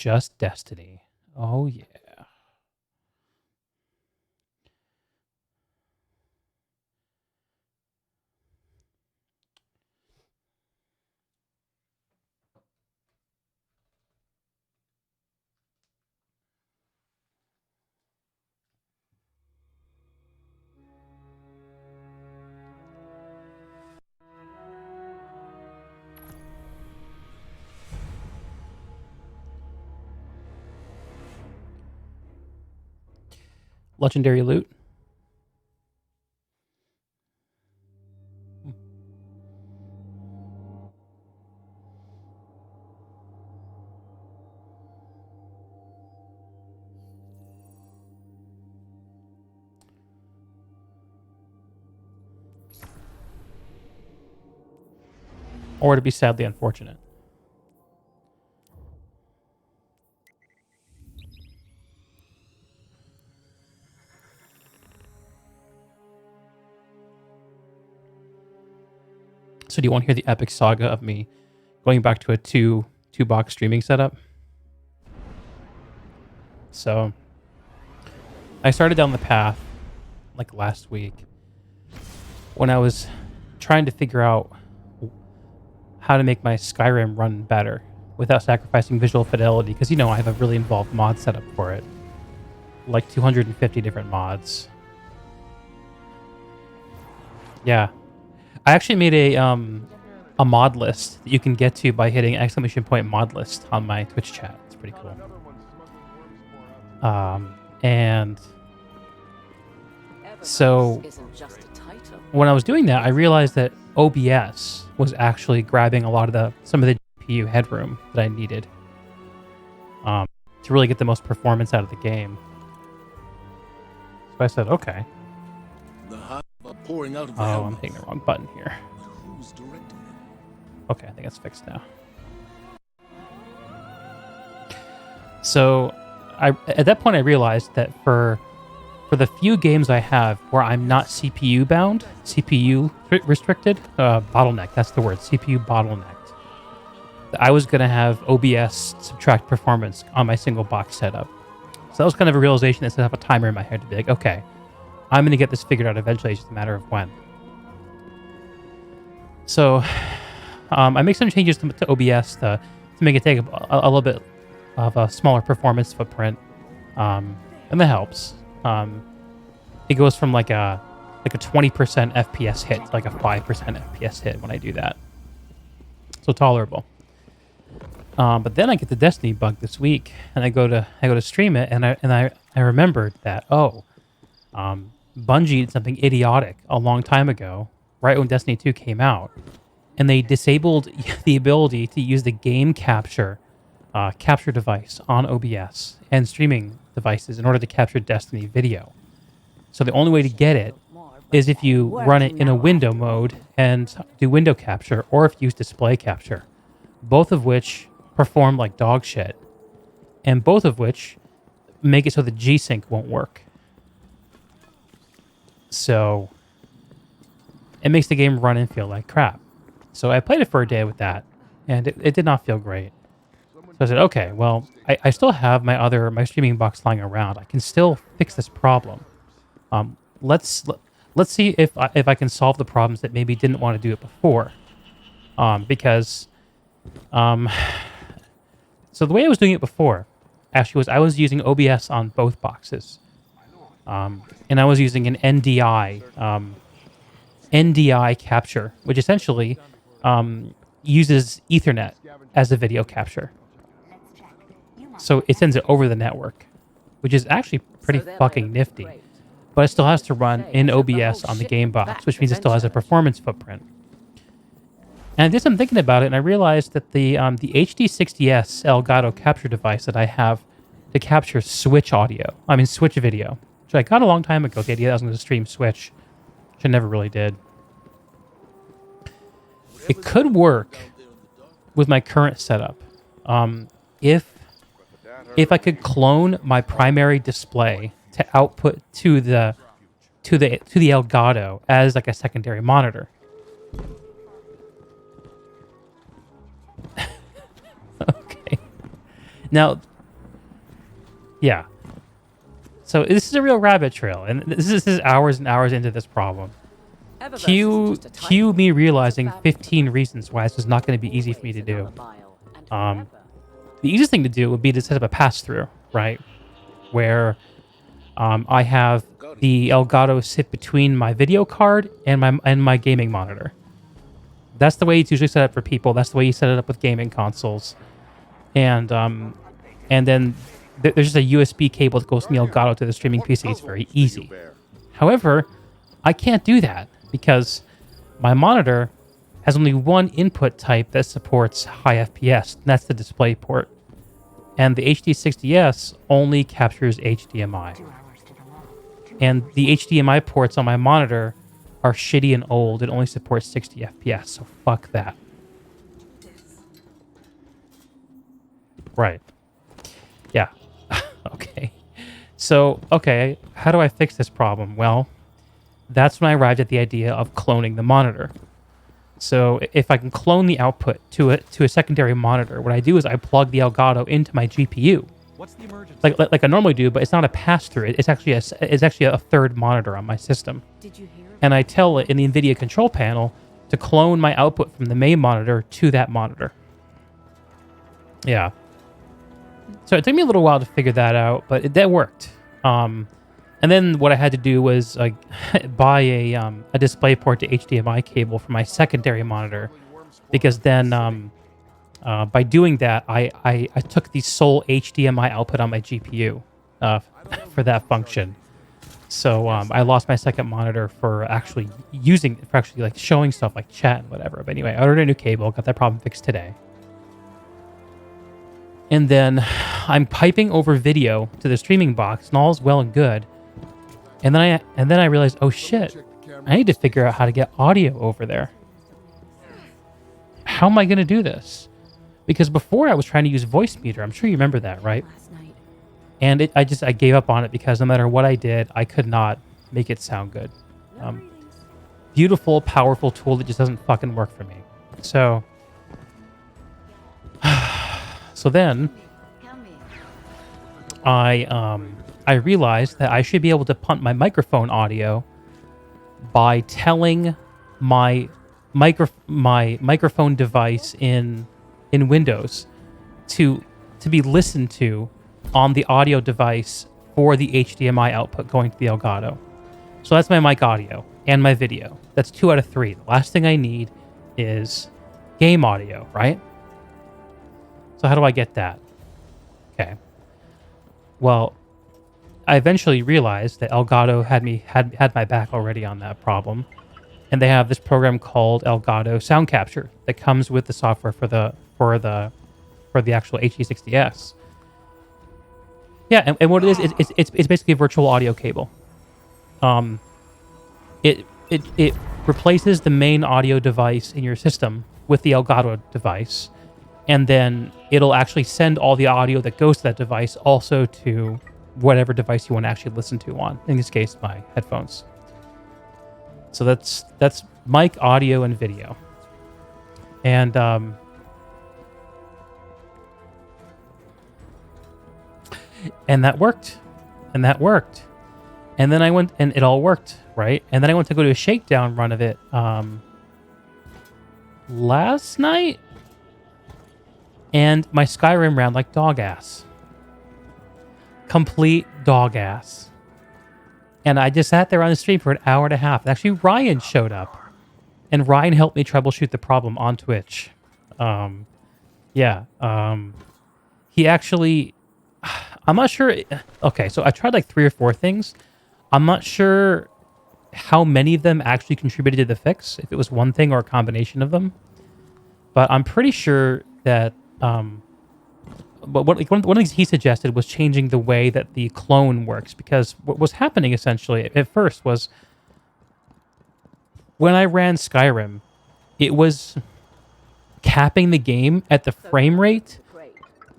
Just Destiny. Oh, yeah. Legendary loot. Or to be sadly unfortunate. So do you want to hear the epic saga of me going back to a two box streaming setup? So I started down the path like last week when I was trying to figure out how to make my Skyrim run better without sacrificing visual fidelity, because I have a really involved mod setup for it, like 250 different mods. Yeah, I actually made a mod list that you can get to by hitting !mod list on my Twitch chat. It's pretty cool. And so when I was doing that, I realized that OBS was actually grabbing a lot of some of the GPU headroom that I needed to really get the most performance out of the game. So I said, okay. Oh, I'm hitting the wrong button here. Okay, I think it's fixed now. So at that point, I realized that for the few games I have where I'm not CPU bound, CPU restricted, bottleneck, that's the word, CPU bottlenecked, I was going to have OBS subtract performance on my single box setup. So that was kind of a realization that set up a timer in my head to be like, okay, I'm going to get this figured out eventually. It's just a matter of when. So I make some changes to OBS to make it take a little bit of a smaller performance footprint, and that helps. It goes from like a 20% FPS hit to like a 5% FPS hit when I do that. So tolerable. But then I get the Destiny bug this week, and I go to stream it, and I remembered that Bungie did something idiotic a long time ago, right when Destiny 2 came out, and they disabled the ability to use the game capture device on OBS and streaming devices in order to capture Destiny video. So the only way to get it is if you run it in a window mode and do window capture, or if you use display capture, both of which perform like dog shit, and both of which make it so the G-Sync won't work. So it makes the game run and feel like crap. So I played it for a day with that, and it did not feel great. So I said, okay, well, I still have my streaming box lying around. I can still fix this problem. Let's see if I can solve the problems that maybe didn't want to do it before. So the way I was doing it before, actually, was I was using OBS on both boxes. And I was using an NDI capture, which essentially uses Ethernet as a video capture. So it sends it over the network, which is actually pretty fucking nifty. But it still has to run in OBS on the game box, which means it still has a performance footprint. And I did some thinking about it, and I realized that the HD60S Elgato capture device that I have to capture Switch video, which I got a long time ago, the idea that I was going to stream Switch, which I never really did. It could work with my current setup. If I could clone my primary display to output to the Elgato as like a secondary monitor. Okay. Now, Yeah. So this is a real rabbit trail, and this is hours and hours into this problem. Cue me realizing 15 reasons why this is not going to be easy for me to do. The easiest thing to do would be to set up a pass-through, right? Where I have the Elgato sit between my video card and my gaming monitor. That's the way it's usually set up for people. That's the way you set it up with gaming consoles. And then there's just a USB cable that goes from the Elgato to the streaming PC. It's very easy. However, I can't do that because my monitor has only one input type that supports high FPS, and that's the display port. And the HD60S only captures HDMI. And the HDMI ports on my monitor are shitty and old. It only supports 60 FPS, so fuck that. Right. Yeah. Okay. So, okay, how do I fix this problem? Well, that's when I arrived at the idea of cloning the monitor. So if I can clone the output to a secondary monitor, what I do is I plug the Elgato into my GPU. What's the emergency? Like I normally do, but it's not a pass-through. It's actually a third monitor on my system. Did you hear? And I tell it in the NVIDIA control panel to clone my output from the main monitor to that monitor. Yeah. So it took me a little while to figure that out, but that worked. And then what I had to do was buy a DisplayPort to HDMI cable for my secondary monitor, because then by doing that, I took the sole HDMI output on my GPU for that function. So I lost my second monitor for actually like showing stuff like chat and whatever. But anyway, I ordered a new cable, got that problem fixed today. And then I'm piping over video to the streaming box, and all's well and good. And then I realized, oh shit, I need to figure out how to get audio over there. How am I going to do this? Because before I was trying to use Voicemeeter. I'm sure you remember that, right? And I gave up on it because no matter what I did, I could not make it sound good. Beautiful, powerful tool that just doesn't fucking work for me. So then I realized that I should be able to punt my microphone audio by telling my microphone device in Windows to be listened to on the audio device for the HDMI output going to the Elgato. So that's my mic audio and my video. That's 2 out of 3. The last thing I need is game audio, right? So how do I get that? Okay. Well, I eventually realized that Elgato had my back already on that problem, and they have this program called Elgato Sound Capture that comes with the software for the actual HD60S. Yeah, and what it is, it's basically a virtual audio cable. It replaces the main audio device in your system with the Elgato device, and then it'll actually send all the audio that goes to that device also to whatever device you want to actually listen to on. In this case, my headphones. So that's mic, audio, and video. And that worked. And that worked. And then I went, and it all worked, right? And then I went to go to a shakedown run of it last night. And my Skyrim ran like dog ass. Complete dog ass. And I just sat there on the stream for an hour and a half. Actually, Ryan showed up. And Ryan helped me troubleshoot the problem on Twitch. He actually... I'm not sure... Okay, so I tried like 3 or 4 things. I'm not sure how many of them actually contributed to the fix, if it was one thing or a combination of them. But I'm pretty sure that... But one of the things he suggested was changing the way that the clone works, because what was happening essentially at first was when I ran Skyrim, it was capping the game at the frame rate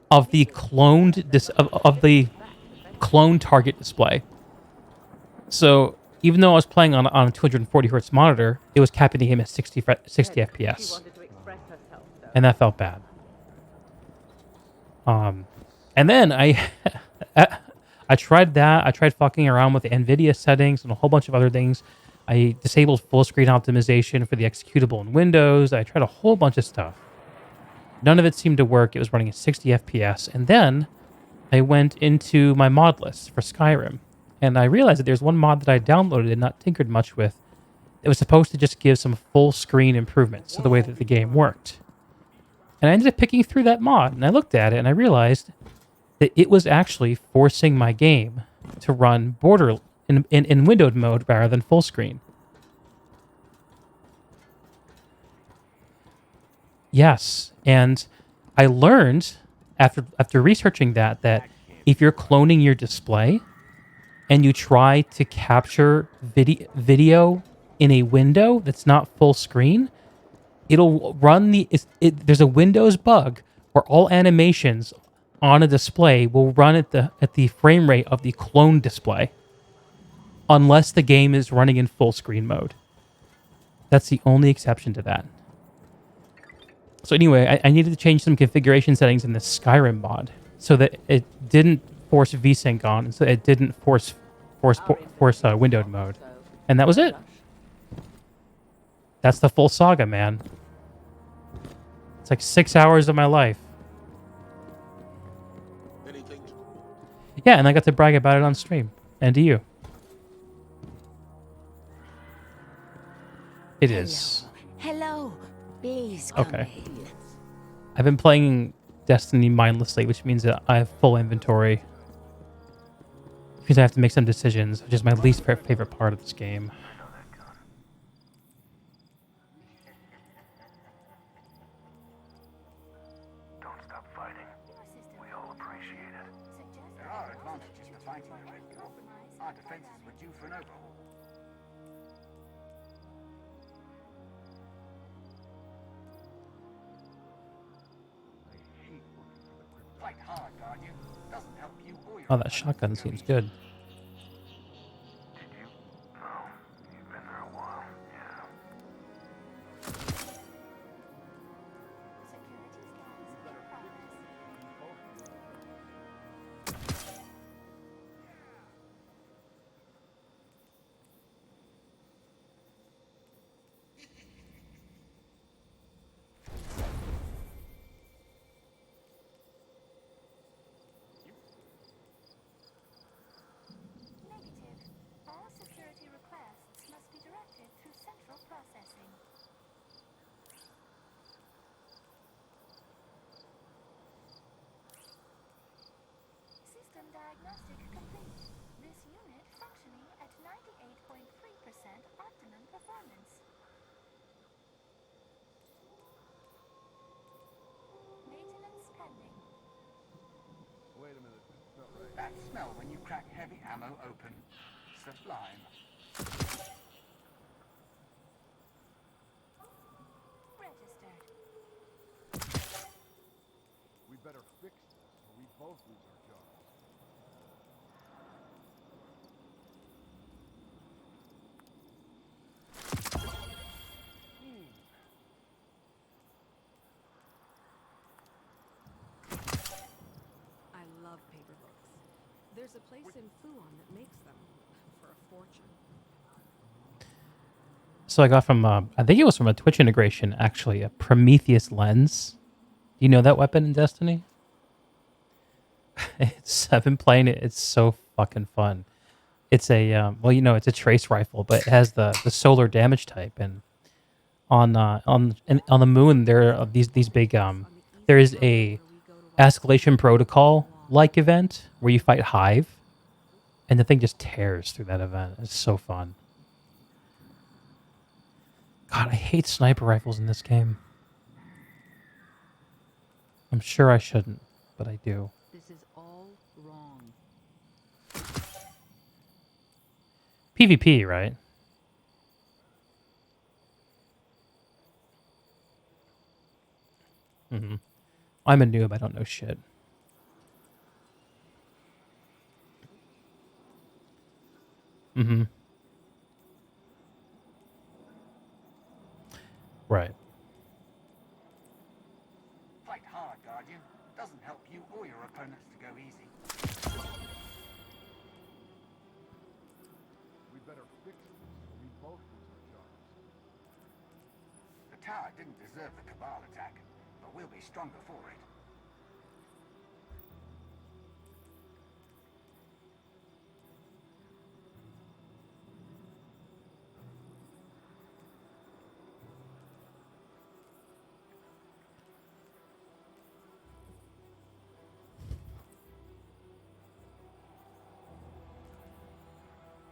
of the cloned of the clone target display. So even though I was playing on a 240 hertz monitor, it was capping the game at 60 FPS, and that felt bad. And then I tried that. I tried fucking around with the NVIDIA settings and a whole bunch of other things. I disabled full screen optimization for the executable in Windows. I tried a whole bunch of stuff. None of it seemed to work. It was running at 60 FPS. And then I went into my mod list for Skyrim. And I realized that there's one mod that I downloaded and not tinkered much with. It was supposed to just give some full screen improvements to the way that the game worked. And I ended up picking through that mod. And I looked at it and I realized that it was actually forcing my game to run in windowed mode rather than full screen. Yes, and I learned after researching that if you're cloning your display and you try to capture video in a window that's not full screen, it'll run there's a Windows bug where all animations on a display will run at the frame rate of the clone display unless the game is running in full screen mode. That's the only exception to that. So anyway, I needed to change some configuration settings in the Skyrim mod so that it didn't force VSync on, and so it didn't force windowed mode, and that was it. That's the full saga, man. It's like 6 hours of my life. Yeah, and I got to brag about it on stream, and to you. It is. Hello. Please come Okay. in. I've been playing Destiny mindlessly, which means that I have full inventory. Because I have to make some decisions, which is my least favorite part of this game. Don't stop fighting. We all appreciate it. There are advantages to fighting the Red Dwarf. Our defenses were due for an overhaul. Fight hard, Guardian. Doesn't help you or your Oh, that shotgun seems good. Did you? Oh, you've been there a while. Yeah. Negative. All security requests must be directed through central processing. System diagnostic complete. This unit functioning at 98.3% optimum performance. Maintenance pending. Wait a minute. That smell when you crack heavy ammo open. Sublime. Registered. We better fix this, or we both lose our jobs. I love paper books. There's a place in Fuon that makes them for a fortune. So I got from, I think it was from a Twitch integration, actually, a Prometheus lens. Do you know that weapon in Destiny? I've been playing it. It's so fucking fun. It's a, well, you know, it's a trace rifle, but it has the solar damage type. And on the moon, there are these big, there is a escalation protocol like event where you fight Hive, and the thing just tears through that event. It's so fun. God, I hate sniper rifles in this game. I'm sure I shouldn't, but I do. This is all wrong. PvP, right? Mm-hmm. I'm a noob. I don't know shit. Mm-hmm. Right. Fight hard, Guardian. Doesn't help you or your opponents to go easy. better fix this, or we both lose our jobs. The tower didn't deserve the Cabal attack, but we'll be stronger for it.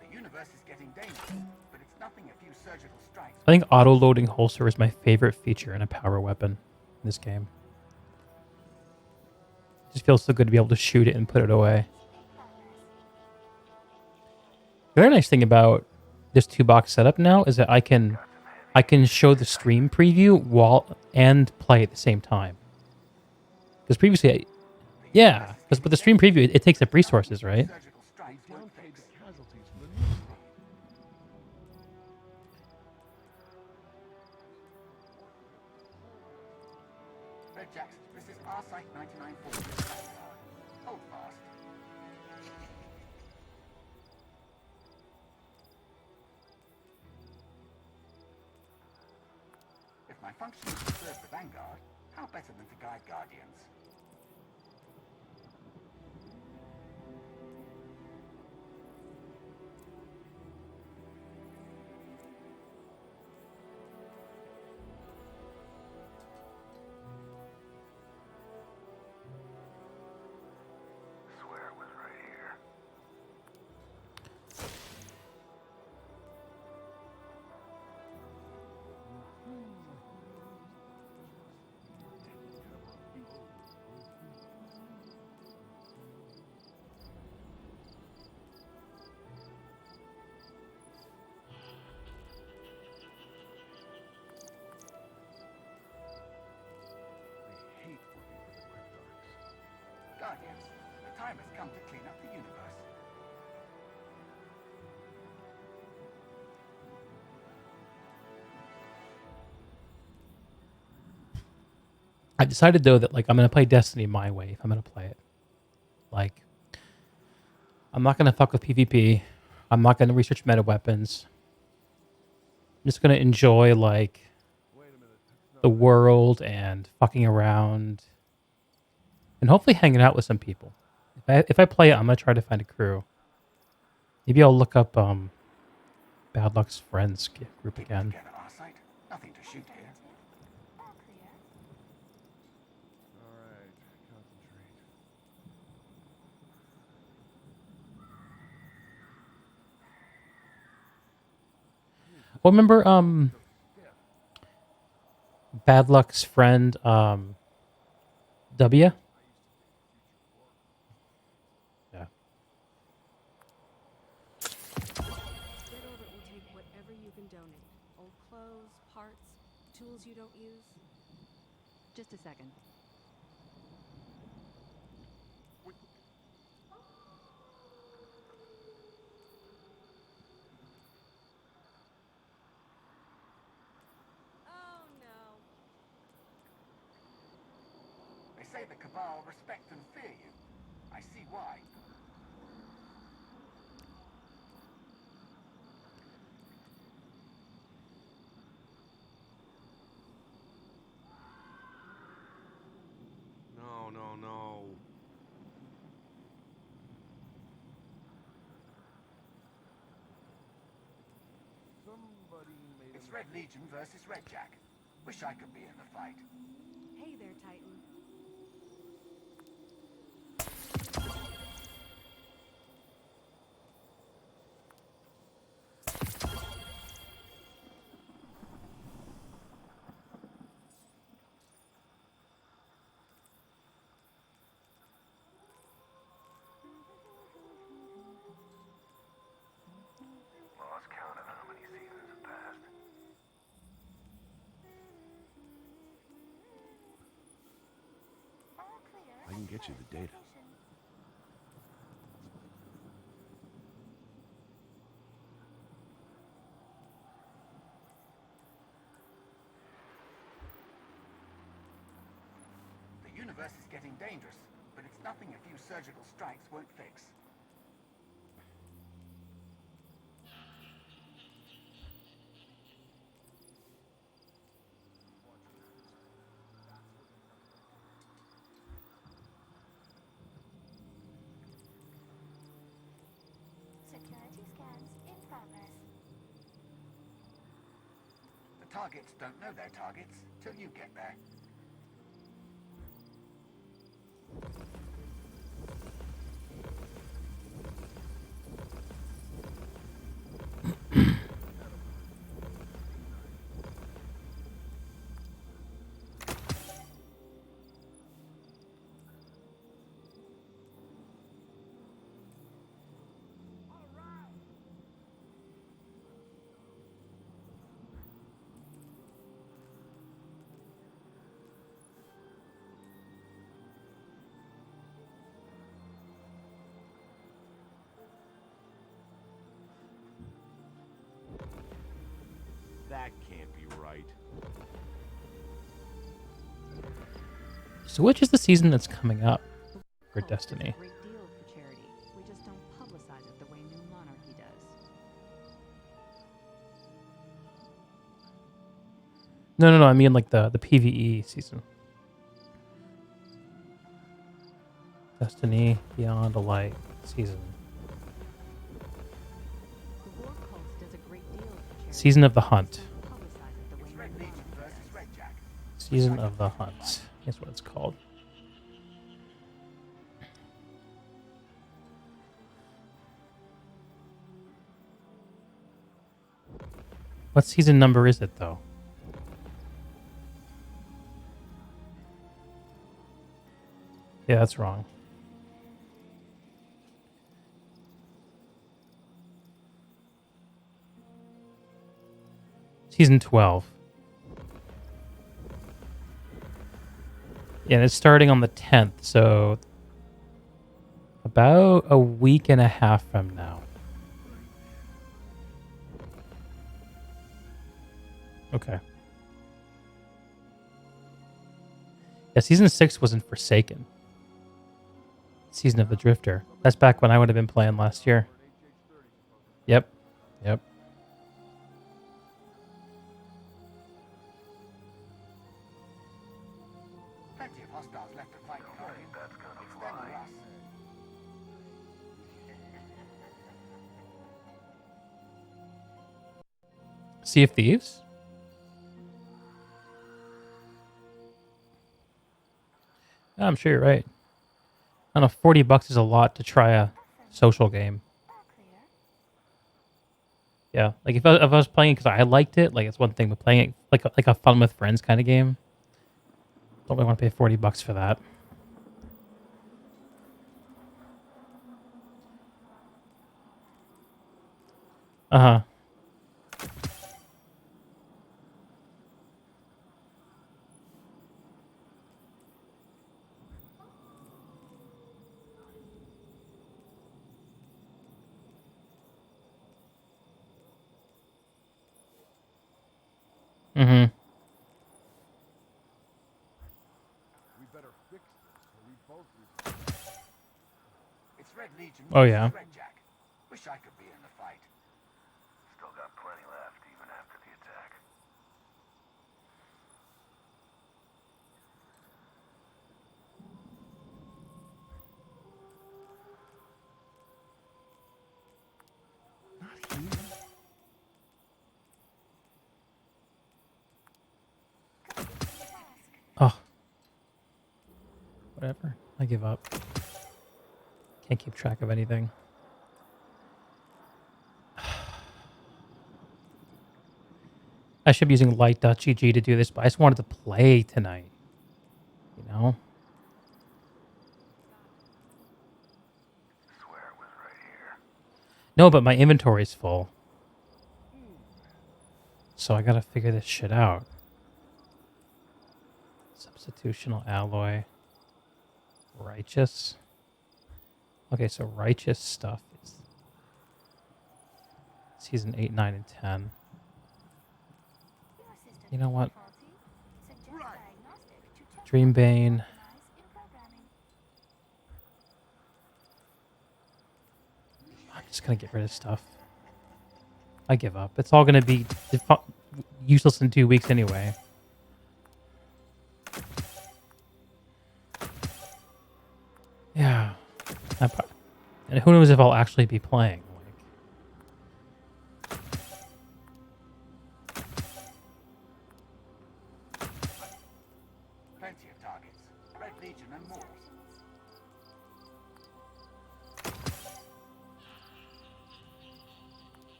The universe is getting dangerous, but it's nothing a few surgical strikes. I think auto-loading holster is my favorite feature in a power weapon in this game. It just feels so good to be able to shoot it and put it away. The other nice thing about this 2-box setup now is that I can show the stream preview while and play at the same time. Because previously, because with the stream preview, it takes up resources, right? Surgical strikes won't Downplayed fix. the casualties for the news feed. Red Jacks, this is our site 9940. Hold fast. If my function is to serve the Vanguard, how better than to guide Guardians? Swear it was right here. I hate working for the Cryptarchs. Guardians, the time has come to clean up the universe. I've decided though that like I'm gonna play Destiny my way if I'm gonna play it. Like, I'm not gonna fuck with PvP. I'm not gonna research meta weapons. I'm just gonna enjoy like Wait a minute. That's not the world and fucking around, and hopefully hanging out with some people. If I play it, I'm gonna try to find a crew. Maybe I'll look up Bad Luck's friends group Keep it again. together, our site. Nothing to shoot here. All clear. all right. Concentrate. Well, remember Bad Luck's friend W? Yeah. Red Orbit will take whatever you can donate. Old clothes, parts, tools you don't use. Just a second. Oh no. They say the Cabal respect and fear you. I see why. No, no, no. Somebody made It's a Red Legion versus Red Jack. Wish I could be in the fight. Hey there, Titan. Lost count of how many seasons have passed. All clear. I can get you the data. Location. The universe is getting dangerous, but it's nothing a few surgical strikes won't fix. Targets don't know their targets till you get there. That can't be right. So which is the season that's coming up for Cult does Destiny? a great deal for charity. We just don't publicize it the way New Monarchy does. No. I mean like the PvE season. Destiny Beyond the Light season. The War Cult does a great deal for charity. Season of the Hunt. We just don't publicize it the way It's New Red Legion Monarchy versus does. Red Jack. Season of the Hunt. That's what it's called. What season number is it, though? Yeah, that's wrong. Season 12. Yeah, and it's starting on the 10th, so about a week and a half from now. Okay. Yeah, season 6 was in Forsaken. Season of the Drifter. That's back when I would have been playing last year. Yep. Plenty of hostiles left to fight Guardian. That's gonna It's them or fly. us. Sea of Thieves? I'm sure you're right. I don't know, $40 is a lot to try a social game. All clear. Yeah, like if I was playing because I liked it, like it's one thing, but playing it like a fun with friends kind of game. Don't really want to pay $40 for that. Uh-huh. Mm-hmm. We better fix this, or we both lose. It's Red Legion Oh, versus yeah. Red Jack. Wish I could be in the fight. Still got plenty left, even after the attack. Not here. Oh. Whatever. I give up. Can't keep track of anything. I should be using light.gg to do this, but I just wanted to play tonight. You know? Swear it was right here. No, but my inventory is full. So I gotta figure this shit out. Substitutional alloy. Righteous. Okay, so righteous stuff is season 8, 9, and 10. Your system You know what? faulty. Suggest diagnostic to check Dreambane. compromise in programming. I'm just gonna get rid of stuff. I give up. It's all gonna be useless in 2 weeks anyway. Yeah. And who knows if I'll actually be playing. Like,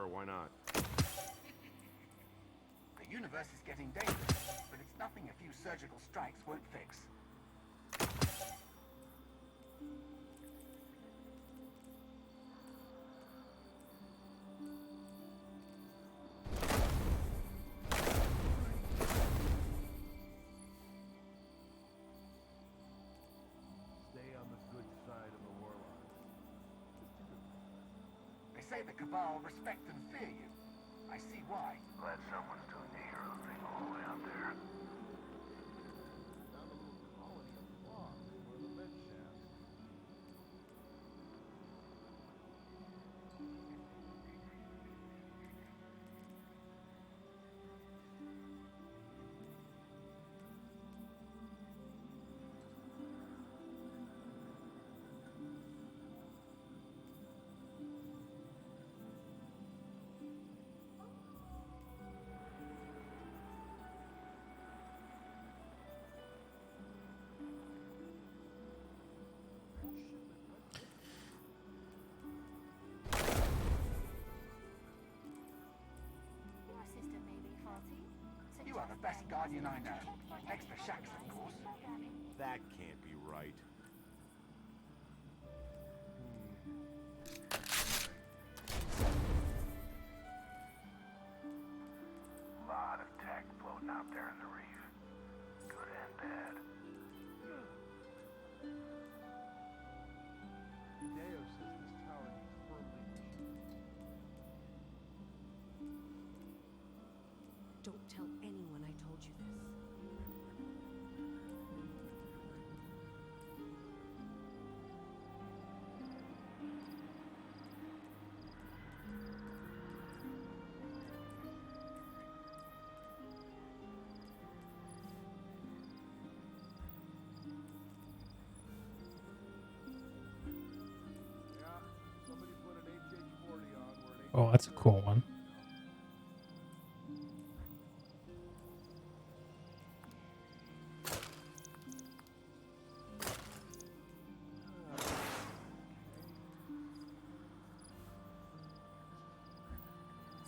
Sure, why not? The universe is getting dangerous, but it's nothing a few surgical strikes won't fix. Stay on the good side of the warlock. They say the Cabal respect and fear you. I see why. Glad someone's doing the hero thing all the way out there. Found a little colony of logs where the vent shaft. Your system may be faulty. You are the best guardian I know. Next to Shaxx, of course. That can't be right. Lot of tech floating out there in the reef. Good and bad. Hideo says this tower needs firmly machinery. Don't tell anyone I told you this. Yeah, somebody put an HH-40 on where an Oh, that's a cool one.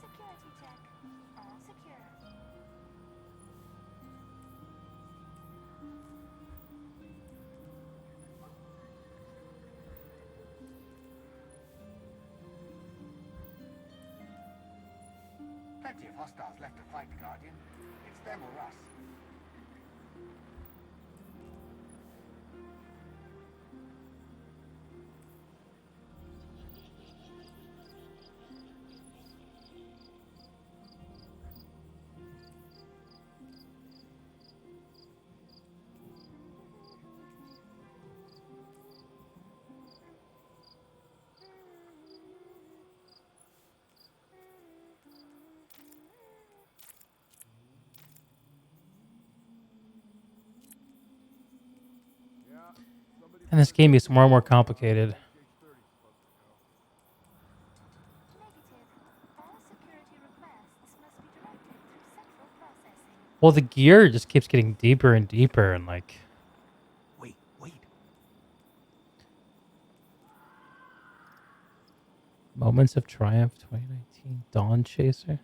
Security check. All secure. Plenty of hostiles left to fight, Guardian. It's them or us. Yeah, somebody And this game gets more and more complicated. HH-30 supposed to go. Negative. All security requests must be directed through central processing. Well, the gear just keeps getting deeper and deeper, and like Wait. Moments of Triumph 2019 Dawn Chaser.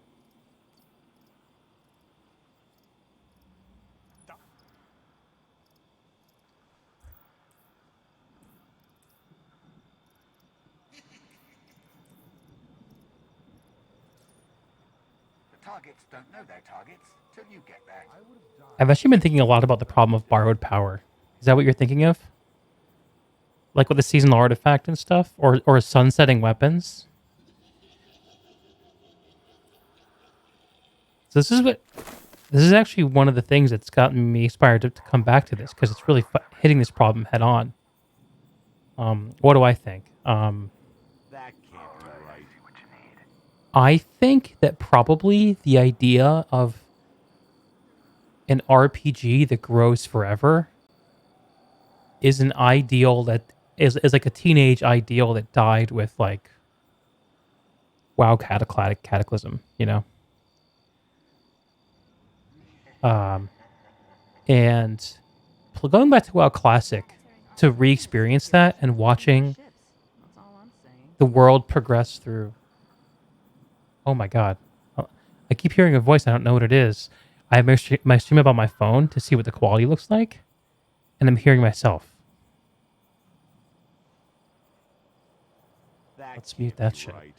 The targets don't know their targets till you get there. I would have died. I've actually been thinking a lot about the problem of borrowed power. Is that what you're thinking of? Like with the seasonal artifact and stuff, or sunsetting weapons? So this is actually one of the things that's gotten me inspired to come back to this, because it's really hitting this problem head on. What do I think? That can't be right. See what you need. I think that probably the idea of an RPG that grows forever is an ideal that is like a teenage ideal that died with like WoW Cataclysm, you know? And going back to WoW Classic to re-experience that and watching Ships. That's all I'm saying. the world progress through Oh my god. I keep hearing a voice. I don't know what it is. I have my stream up on my phone to see what the quality looks like, and I'm hearing myself. Let's mute that shit. I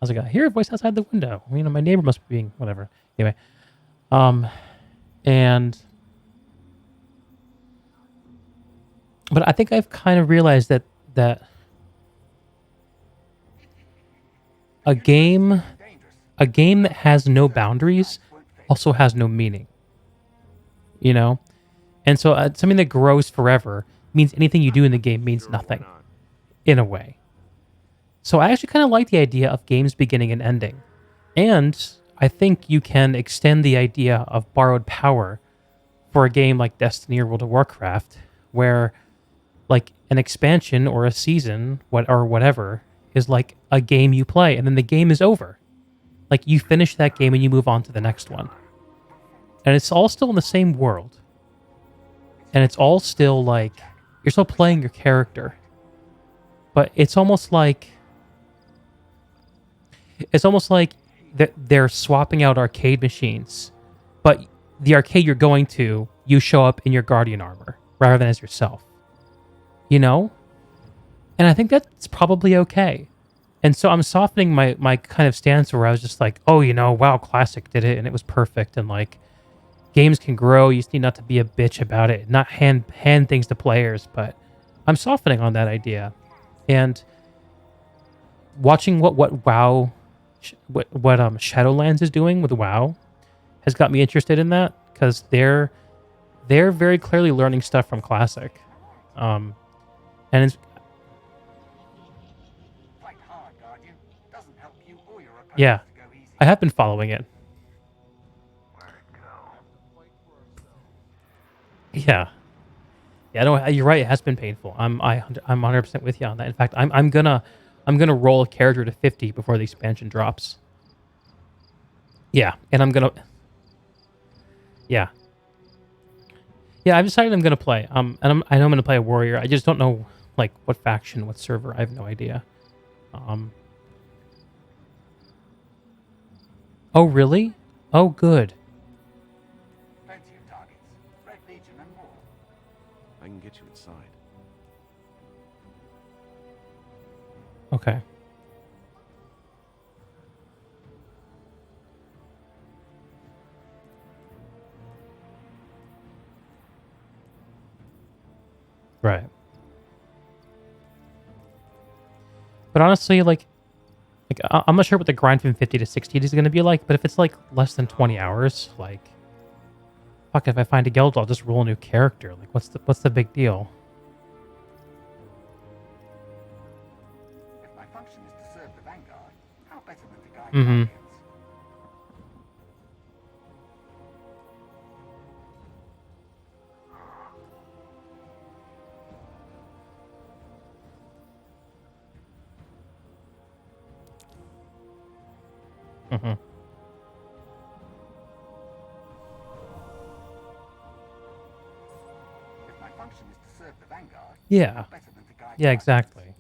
was like, I hear a voice outside the window. You know, my neighbor must be being whatever. Anyway, and but I think I've kind of realized that a game that has no boundaries also has no meaning. You know, and so something that grows forever means anything you do in the game means nothing, in a way. So I actually kind of like the idea of games beginning and ending. And I think you can extend the idea of borrowed power for a game like Destiny or World of Warcraft, where like an expansion or a season or whatever is like a game you play and then the game is over. Like you finish that game and you move on to the next one. And it's all still in the same world. And it's all still like, you're still playing your character. But it's almost like they're swapping out arcade machines. But the arcade you're going to, you show up in your Guardian armor rather than as yourself. You know? And I think that's probably okay. And so I'm softening my kind of stance where I was just like, oh, you know, WoW Classic did it and it was perfect. And like, games can grow. You just need not to be a bitch about it. Not hand things to players. But I'm softening on that idea. And watching what WoW... what Shadowlands is doing with WoW has got me interested in that, because they're very clearly learning stuff from Classic, and it's Fight hard, Guardian. Doesn't help you or your opponent yeah, to go easy. I have been following it. Yeah, no, you're right. It has been painful. I'm 100% with you on that. In fact, I'm gonna roll a character to 50 before the expansion drops. Yeah, and I'm gonna... Yeah. Yeah, I've decided I'm gonna play. And I know I'm gonna play a warrior. I just don't know, like, what faction, what server. I have no idea. Oh, really? Oh, good. Plenty of targets. Red Legion and more. I can get you inside. Okay. Right. But honestly, like I'm not sure what the grind from 50 to 60 is going to be like, but if it's like less than 20 hours, like fuck, if I find a guild, I'll just roll a new character. Like what's the big deal? If my function is to serve the Vanguard, how better than to guide Mm-hmm. Guardians? Mm-hmm. If my function is to serve the Vanguard, Yeah. how better than to guide Yeah, Guardians? exactly.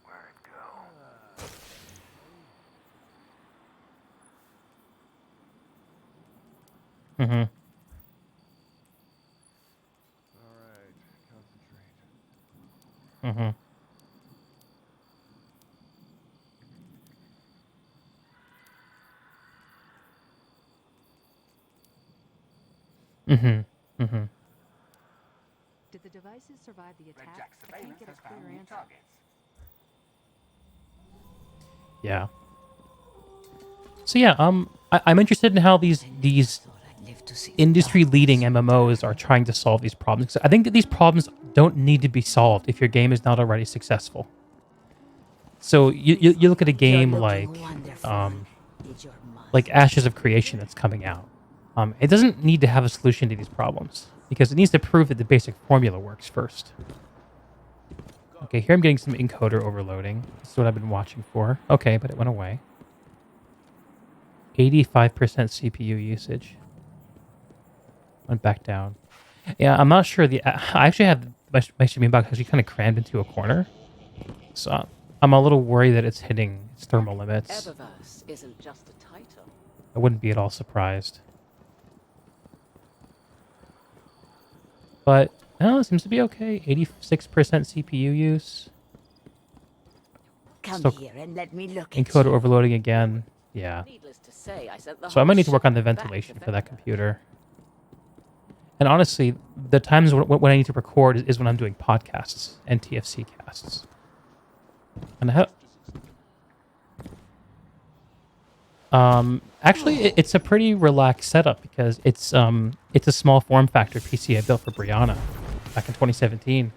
Where'd it go? Mm-hmm. All right, concentrate. Mm-hmm. Mm-hmm. Mm-hmm. Did the devices survive the Red attack? Jack I surveillance can't get has a found clear new answer. targets. Yeah. So yeah, I'm interested in how these industry-leading MMOs are trying to solve these problems. 'Cause I think that these problems don't need to be solved if your game is not already successful. So you look at a game like Ashes of Creation that's coming out. It doesn't need to have a solution to these problems because it needs to prove that the basic formula works first. Okay, here I'm getting some encoder overloading. This is what I've been watching for. Okay, but it went away. 85% CPU usage. Went back down. Yeah, I'm not sure. I actually have my streaming box actually kind of crammed into a corner, so I'm a little worried that it's hitting its thermal limits. Eververse isn't just a title. I wouldn't be at all surprised. But no, it seems to be okay. 86% CPU use. Come Still here and let me look at encoder you. overloading again. Yeah. Needless to say, I sent the So I whole might need to work on the ship back ventilation to for that Vector. computer. And honestly, the times when I need to record is when I'm doing podcasts and TFC casts. And actually, it's a pretty relaxed setup because it's a small form factor PC I built for Brianna back in 2017,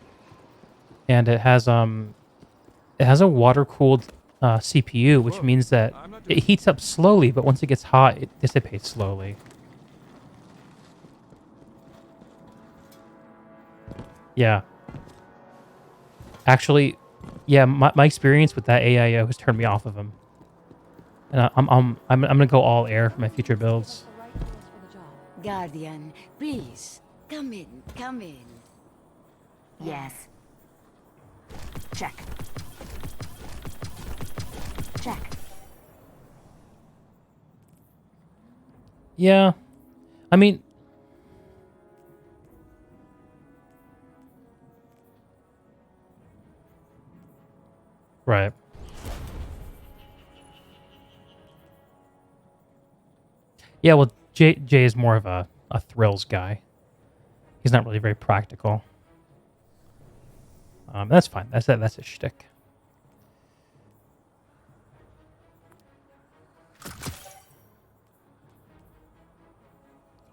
and it has a water cooled CPU, which means that it heats up slowly, but once it gets hot, it dissipates slowly. Yeah. Actually, yeah, my experience with that AIO has turned me off of him. And I'm gonna go all air for my future builds. The right tools for the job. Guardian, please, come in, come in. Yes. Check. Check. Yeah. I mean, right. Yeah, well, Jay is more of a thrills guy. He's not really very practical. That's fine. That's a shtick.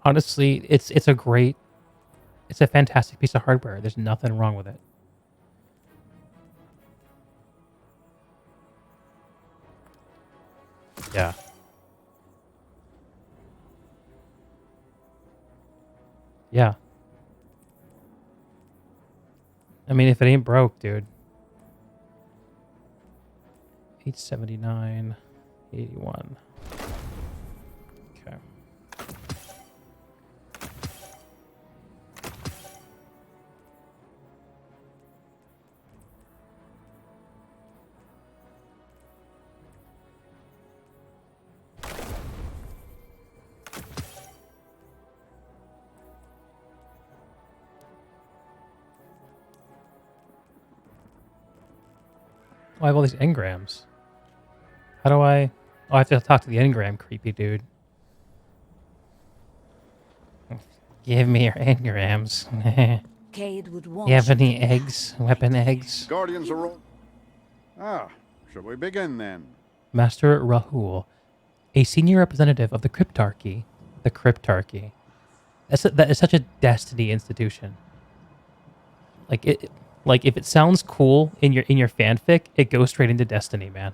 Honestly, it's a fantastic piece of hardware. There's nothing wrong with it. Yeah. Yeah. I mean, if it ain't broke, dude. 879, 81. Okay. Oh, I have all these engrams. How do I... Oh, I have to talk to the engram creepy dude. Give me your engrams. Cade would want You have you any to know. eggs? Weapon eggs? Guardians are all. Ah, shall we begin then? Master Rahul, a senior representative of the Cryptarchy. The Cryptarchy. That is such a Destiny institution. Like if it sounds cool in your fanfic, it goes straight into Destiny, man.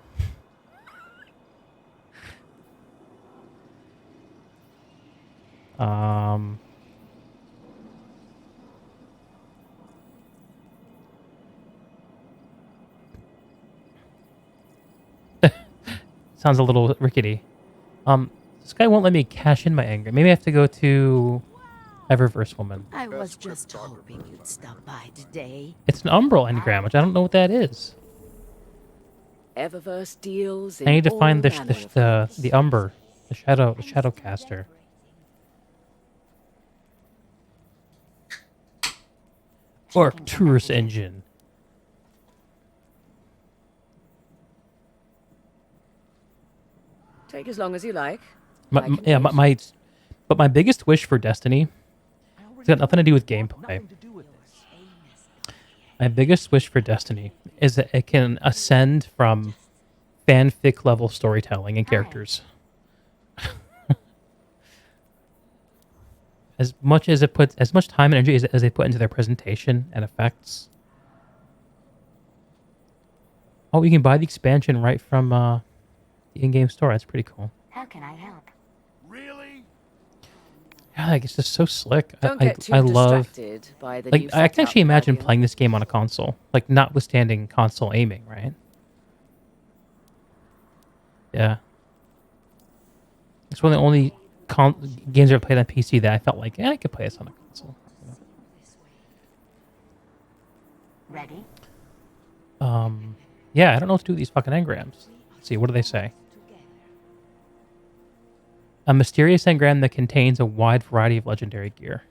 Sounds a little rickety. This guy won't let me cash in my anger. Maybe I have to go to Eververse Woman. I was just hoping you'd stop by today. It's an Umbral engram, which I don't know what that is. Eververse deals in I need to find all manner of the Umber, the Shadowcaster. Arcturus engine. Take as long as you like. My, I can yeah, wait. but my biggest wish for Destiny, it's got nothing to do with gameplay. My biggest wish for Destiny is that it can ascend from fanfic level storytelling and characters. As much time and energy as they put into their presentation and effects. Oh, you can buy the expansion right from the in-game store. That's pretty cool. How can I help? Really? Yeah, like, it's just so slick. Don't get too I love. distracted by the new Like, I can setup, actually imagine Guardian. playing this game on a console. Like, notwithstanding console aiming, right? Yeah. It's one of the only games I've played on PC that I felt like, I could play this on a console. Ready? Yeah, I don't know what to do with these fucking engrams. Let's see, what do they say? A mysterious engram that contains a wide variety of legendary gear.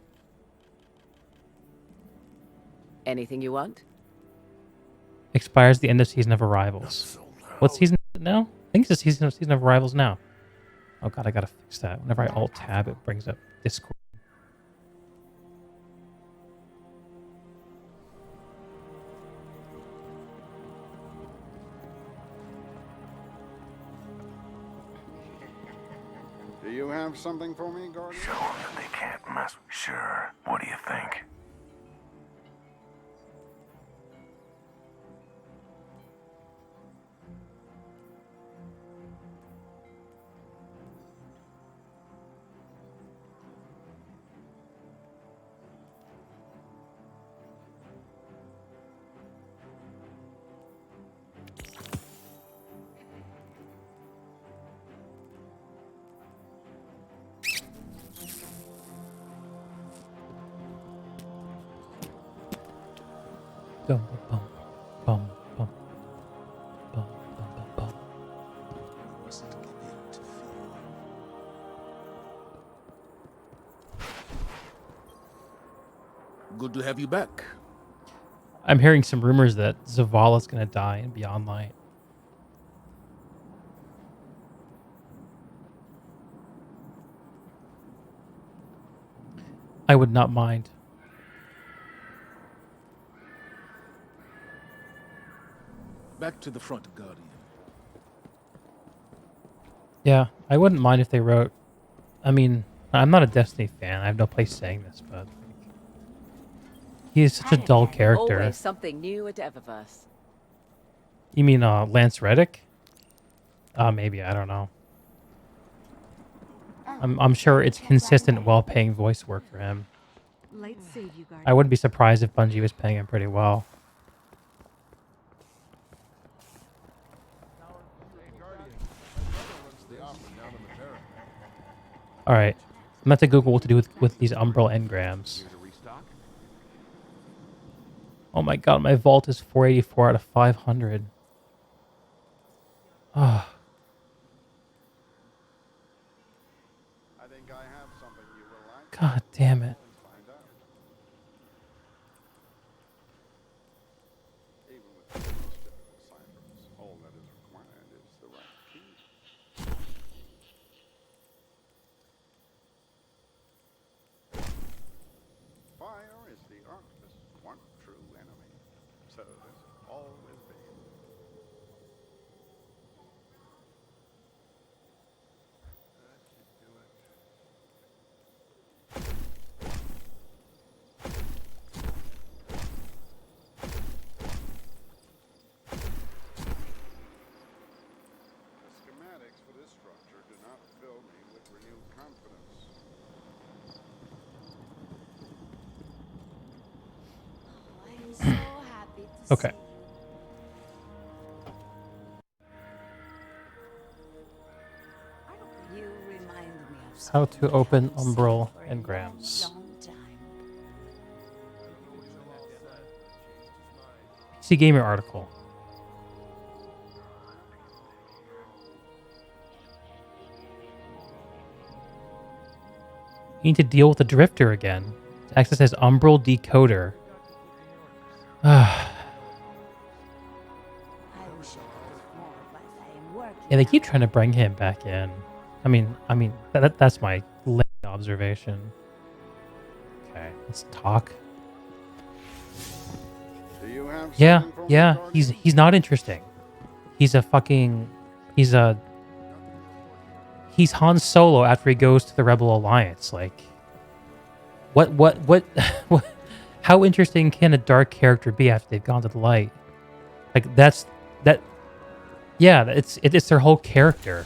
Anything you want? Expires the end of Season of Arrivals. What season is it now? I think it's the season of Arrivals now. Oh god, I gotta fix that. Whenever I alt-tab, it brings up Discord. Do you have something for me, Guardian? Show them that they can't mess. Sure. What do you think? Bum, bum, bum, bum, bum, bum, bum, bum. Good to have you back. I'm hearing some rumors that Zavala's gonna die in Beyond Light. I would not mind. Back to the front, Guardian. Yeah, I wouldn't mind if they wrote. I mean, I'm not a Destiny fan. I have no place saying this, but he is such a dull character. Always something new at Eververse. You mean Lance Reddick? Maybe, I don't know. I'm sure it's consistent, well-paying voice work for him. Late save you, Guardian. I wouldn't be surprised if Bungie was paying him pretty well. All right, I'm about to Google what to do with these Umbral engrams. Oh my god, my vault is 484 out of 500. Ah. I think I have something you will like. God damn it. Find out. Even with the most difficult ciphers, all that is required is the right key. Fire is the Arctis' one true enemy. So this always been. That should do it. The schematics for this structure do not fill me with renewed confidence. I'm so happy to Okay. see you. You remind me of How to something open I haven't seen Umbral for a engrams. long, long time. PC Gamer article. You need to deal with the Drifter again. To access his Umbral decoder. I wish I could more, but I am working. Yeah, they keep trying to bring him back in. I mean, that's my lame observation. Okay, let's talk. Do you have Yeah, something for me, yeah, Guardian? he's not interesting. He's Han Solo after he goes to the Rebel Alliance. Like, what, how interesting can a dark character be after they've gone to the light? Like, yeah, it's their whole character.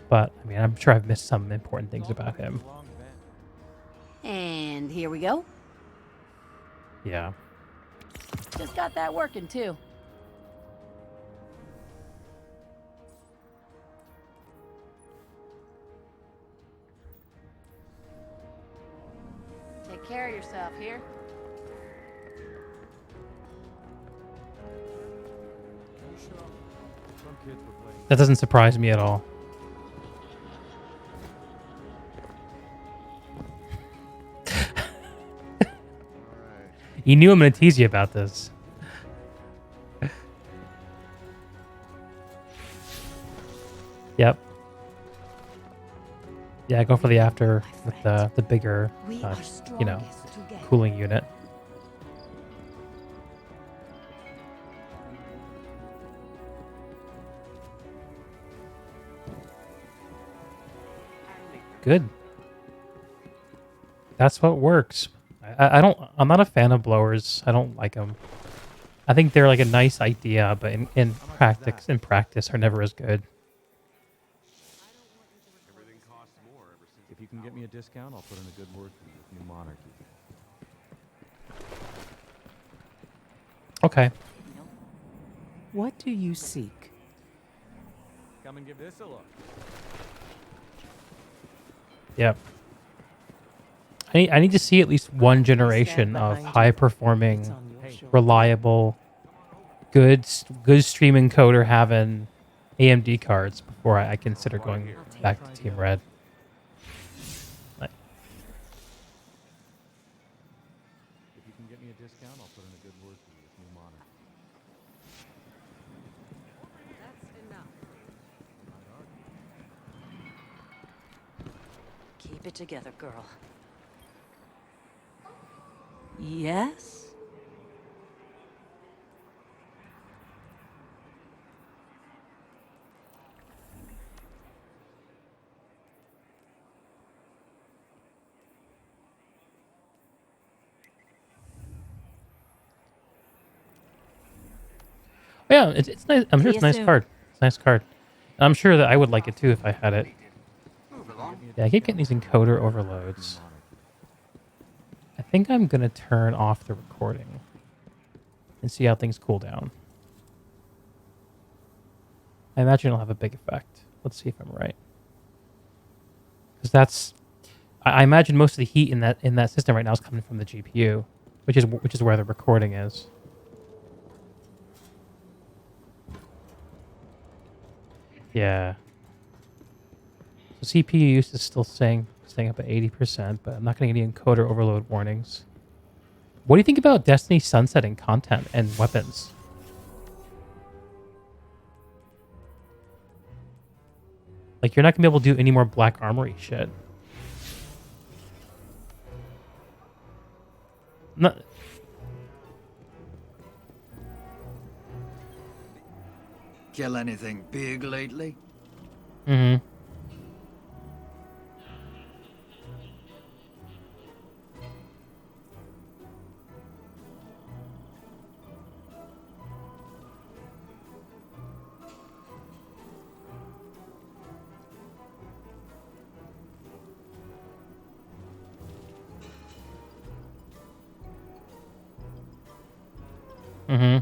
But, I mean, I'm sure I've missed some important things about him. And here we go. Yeah. Just got that working too. Take care of yourself here. That doesn't surprise me at all. You knew I'm going to tease you about this. Yep. Yeah, go for the after with the bigger, We uh, are you know, strongest together. cooling unit. Good. That's what works. I'm not a fan of blowers. I don't like them. I think they're like a nice idea, but in practice are never as good. Everything costs more ever since. If you can get me a discount, I'll put in a good word for you with New Monarchy. Okay. What do you seek? Come and give this a look. Yep. I need to see at least one generation of high performing, reliable, good stream encoder having AMD cards before I consider going back to Team Red. Like, If you can get me a discount, I'll put in a good word for you with New Monarchy. Keep it together, girl. Yes? yeah, it's nice. I'm sure See it's a you nice soon. card. It's a nice card. And I'm sure that I would like it too if I had it. Move along. Yeah, I keep getting these encoder overloads. I think I'm going to turn off the recording and see how things cool down. I imagine it'll have a big effect. Let's see if I'm right. Because that's... I imagine most of the heat in that system right now is coming from the GPU, which is where the recording is. Yeah. So CPU use is still staying up at 80%, but I'm not getting any encoder overload warnings. What do you think about Destiny sunsetting content and weapons? Like, you're not gonna be able to do any more Black Armory shit. No. Kill anything big lately? Mm-hmm. Mm-hmm.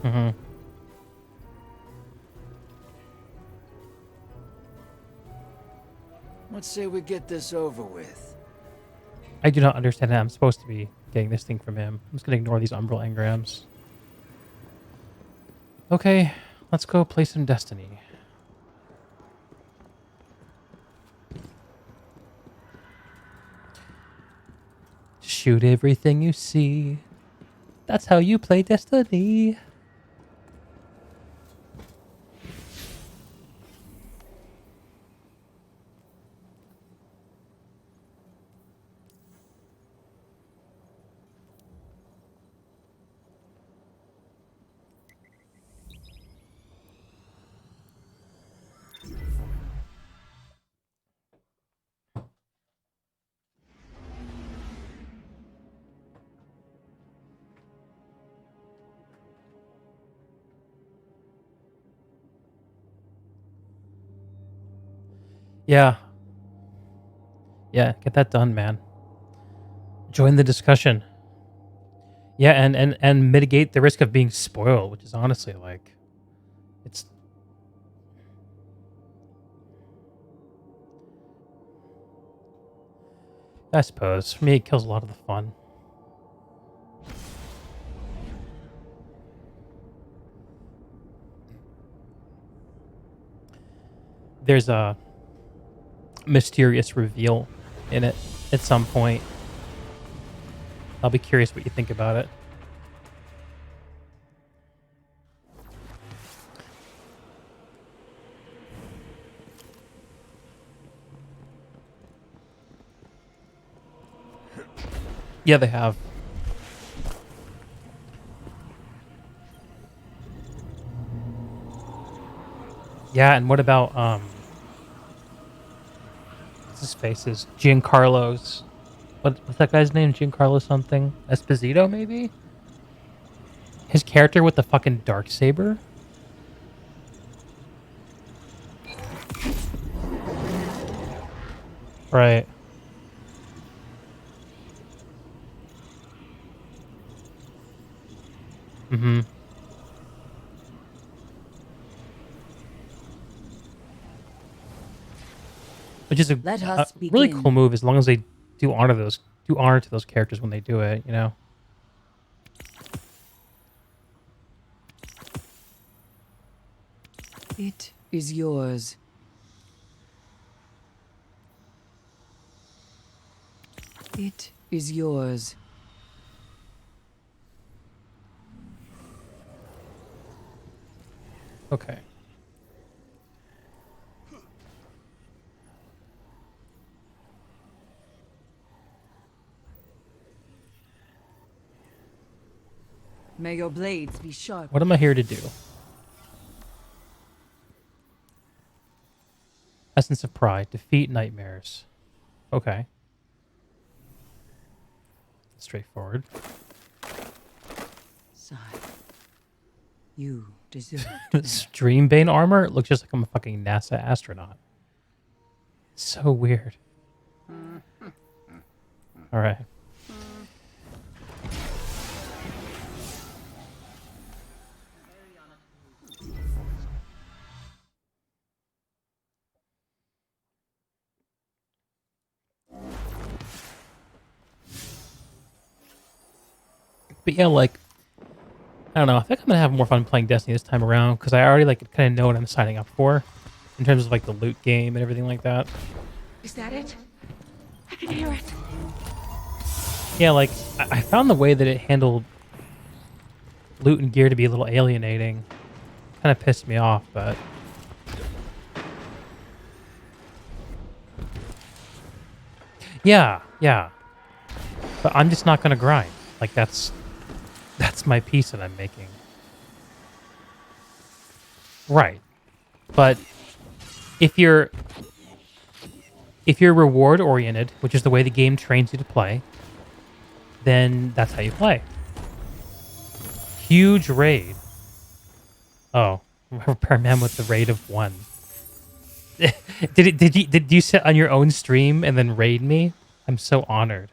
Mm-hmm. Let's say we get this over with. I do not understand how I'm supposed to be getting this thing from him. I'm just gonna ignore these Umbral engrams. Okay, let's go play some Destiny. Shoot everything you see. That's how you play Destiny. Yeah. Yeah, get that done, man. Join the discussion. Yeah, and mitigate the risk of being spoiled, which is honestly like it's I suppose for me it kills a lot of the fun. there's a mysterious reveal in it at some point. I'll be curious what you think about it. Yeah, they have. Yeah, and what about what's his face is Giancarlo's what's that guy's name? Giancarlo something? Esposito maybe? His character with the fucking dark saber? Right. Mm-hmm. Which is a Let us really begin. cool move as long as they do honor to those characters when they do it, you know. It is yours. It is yours. Okay. May your blades be sharp. What am I here to do? Essence of Pride. Defeat nightmares. Okay. Straightforward. Sigh. You deserve. Dreambane armor? It looks just like I'm a fucking NASA astronaut. So weird. Alright. But yeah, like, I don't know. I think I'm gonna have more fun playing Destiny this time around because I already like kind of know what I'm signing up for in terms of like the loot game and everything like that. Is that it? I can hear it. Yeah, like I found the way that it handled loot and gear to be a little alienating. Kind of pissed me off, but yeah. But I'm just not gonna grind. Like that's my piece that I'm making. Right. But if you're reward oriented, which is the way the game trains you to play, then that's how you play. Huge raid. Oh, repairman with the raid of 1. Did you sit on your own stream and then raid me? I'm so honored.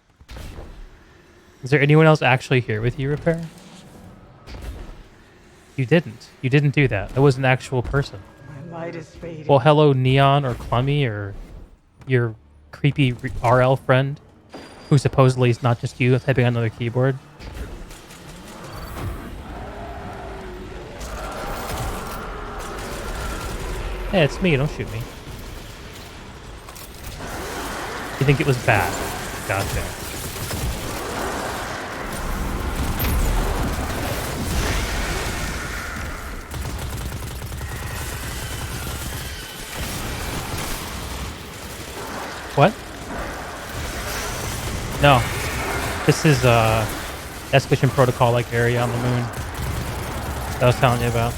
Is there anyone else actually here with you, Repair? You didn't. You didn't do that. That was an actual person. My light is fading. Well, hello, Neon or Clummy or your creepy RL friend, who supposedly is not just you typing on another keyboard. Hey, it's me. Don't shoot me. You think it was bad? Gotcha. What? No. This is Escalation Protocol like area on the moon that I was telling you about.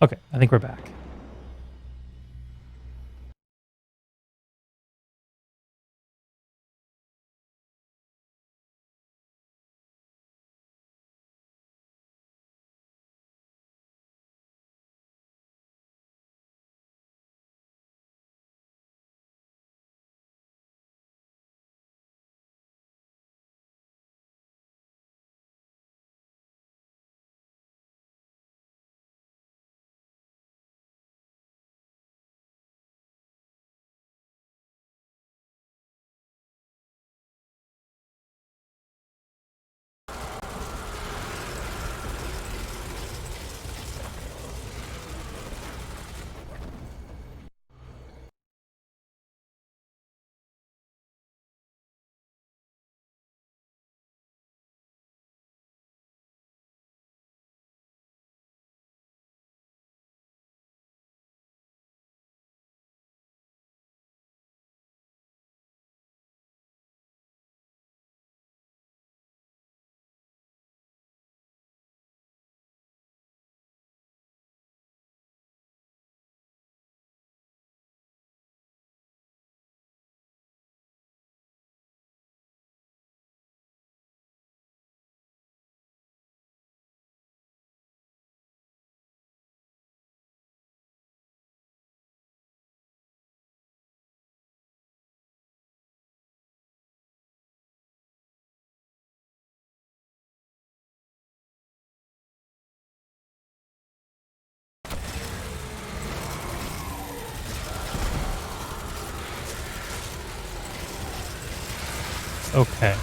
Okay, I think we're back. Okay.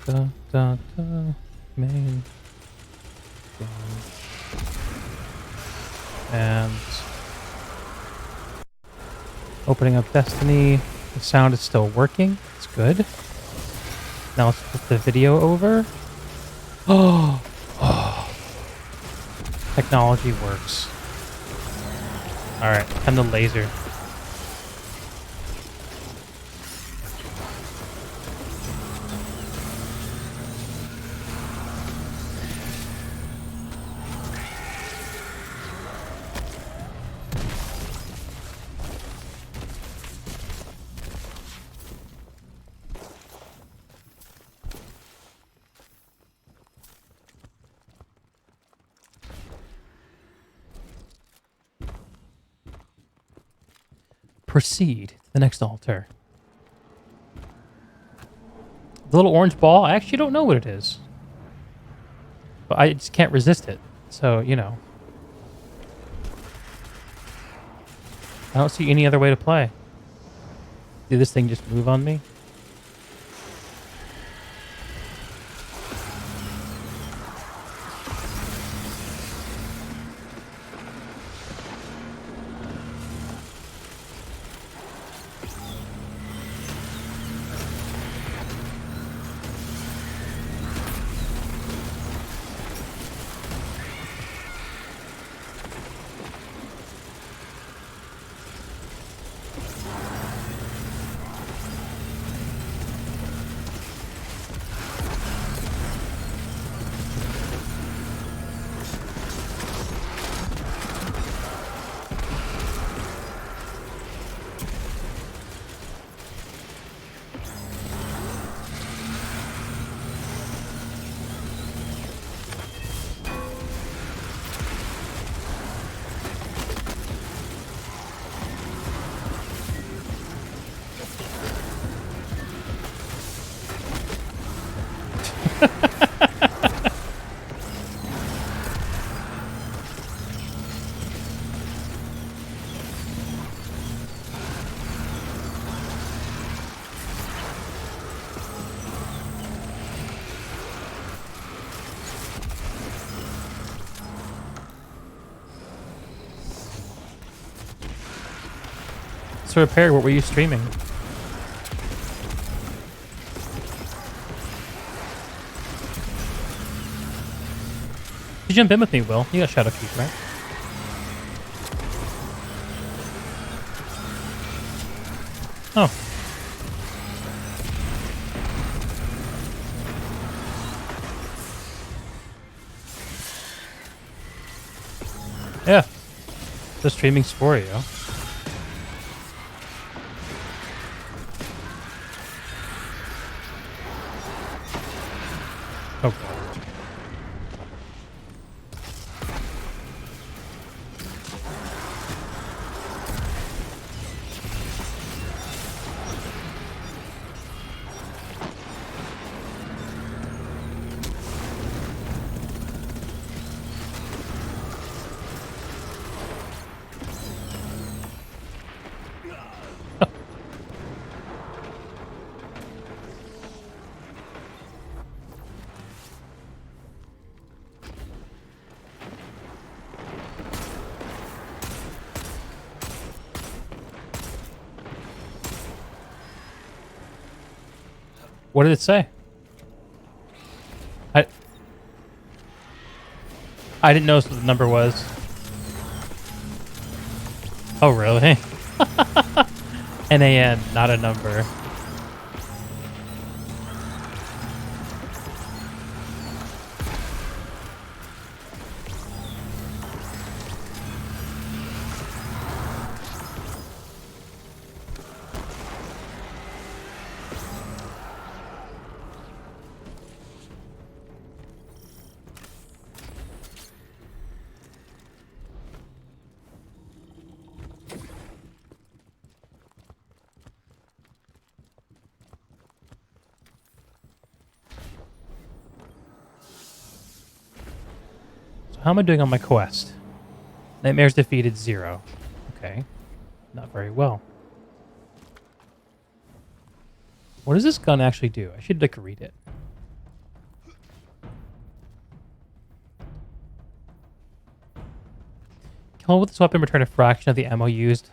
Da, da, da, main. And opening up Destiny. The sound is still working. It's good. Now let's put the video over. Oh, technology works. Alright, time to laser. Proceed to the next altar. The little orange ball, I actually don't know what it is. But I just can't resist it. So, you know. I don't see any other way to play. Did this thing just move on me? So Repair, what were you streaming? You jump in with me, Will. You got Shadow Keep, right? Oh. Yeah. The streaming's for you. Oh god. What did it say? I didn't notice what the number was. Oh, really? NAN, not a number. How am I doing on my quest? Nightmares defeated 0. Okay. Not very well. What does this gun actually do? I should like read it. Kill with this weapon, return a fraction of the ammo used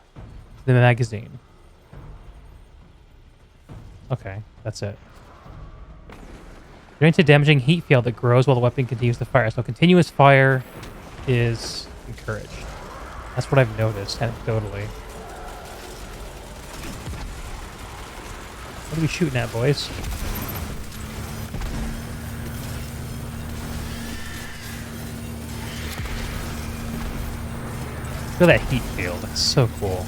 in the magazine. Okay, that's it. Grants a damaging heat field that grows while the weapon continues to fire. So continuous fire is encouraged. That's what I've noticed anecdotally. What are we shooting at, boys? Look at that heat field. That's so cool.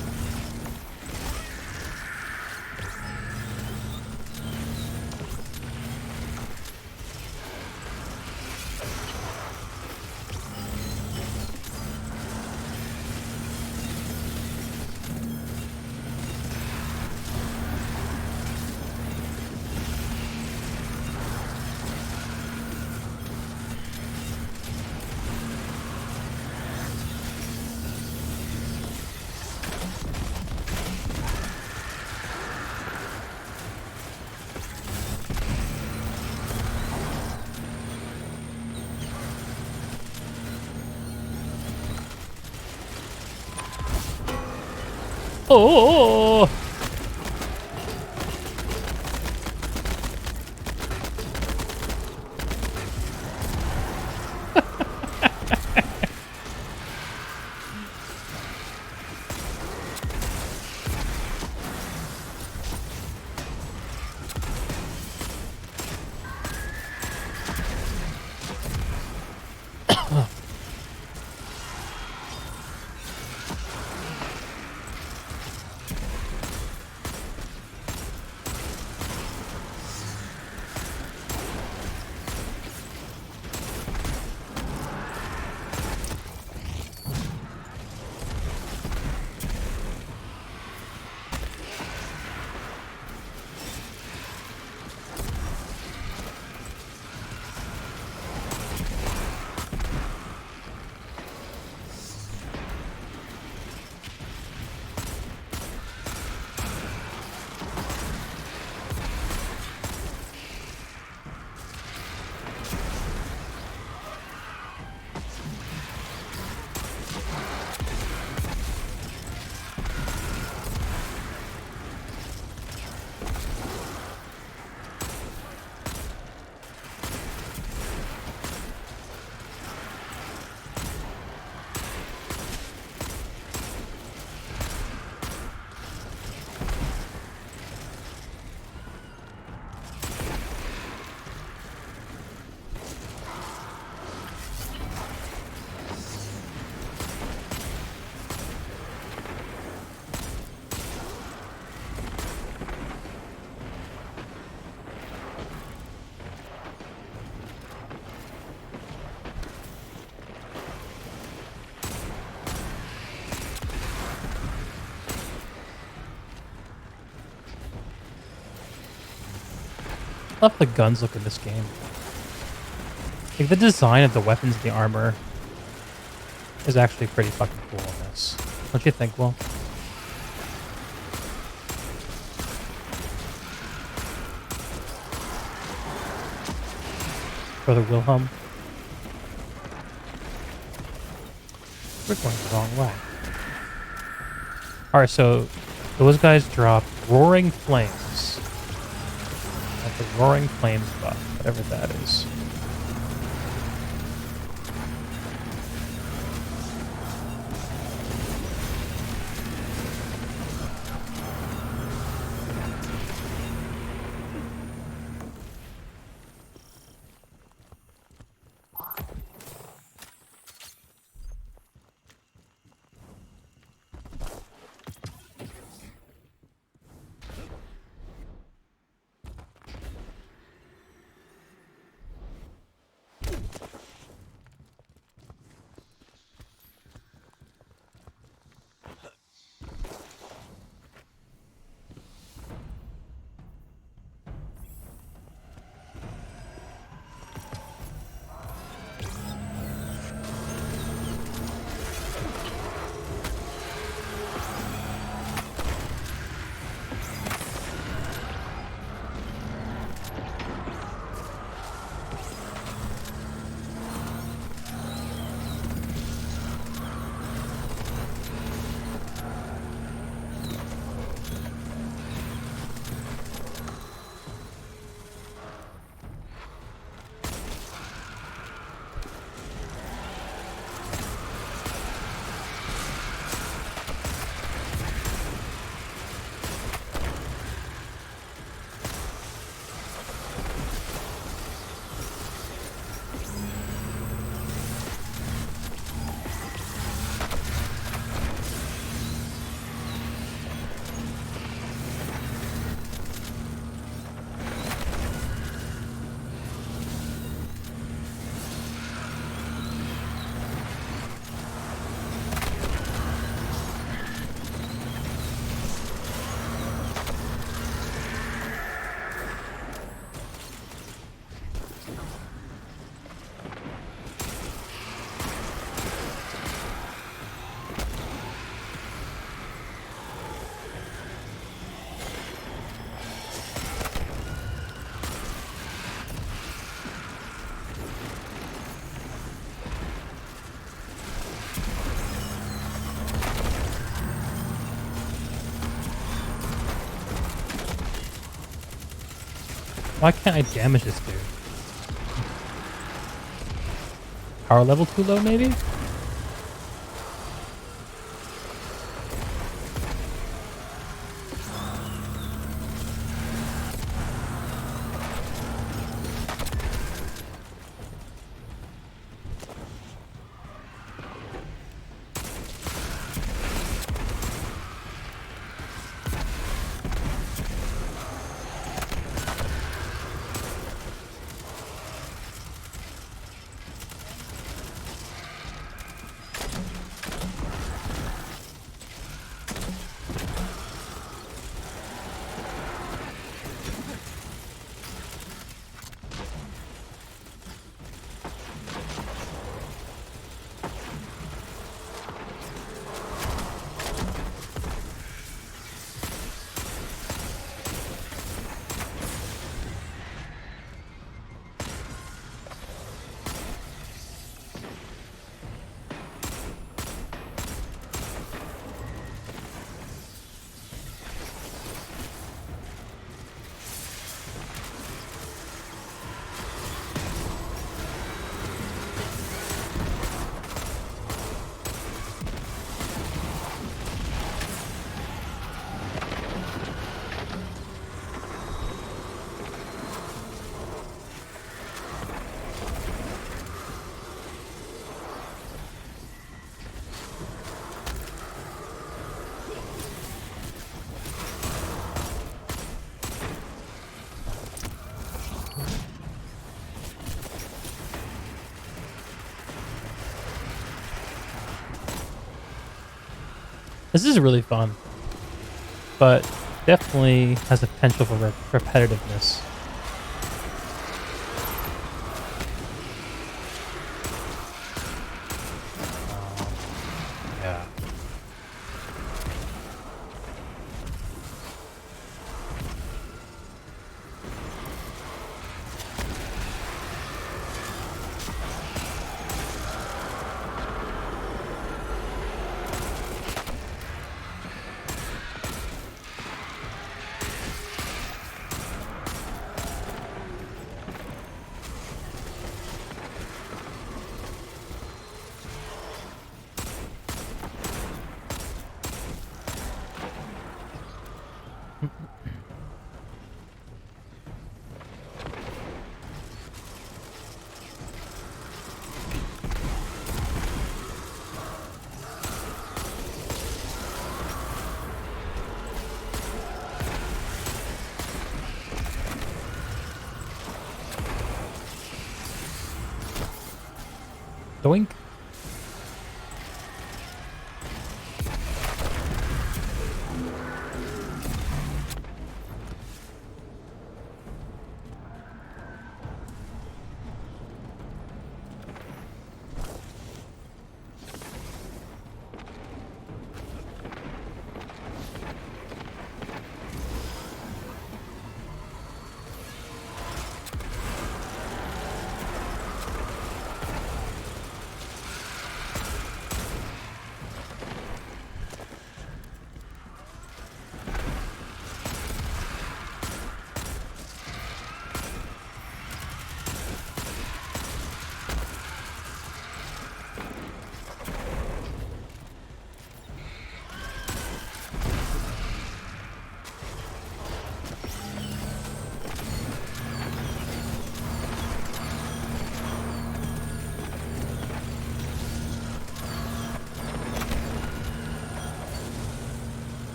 Oh! love the guns look in this game. Like the design of the weapons and the armor is actually pretty fucking cool in this. Don't you think, Will? Brother Wilhelm. We're going the wrong way. Alright, so those guys drop Roaring Flames. Like the Roaring Flames buff, whatever that is. Why can't I damage this dude? Power level too low, maybe? This is really fun, but definitely has the potential for repetitiveness. Doink.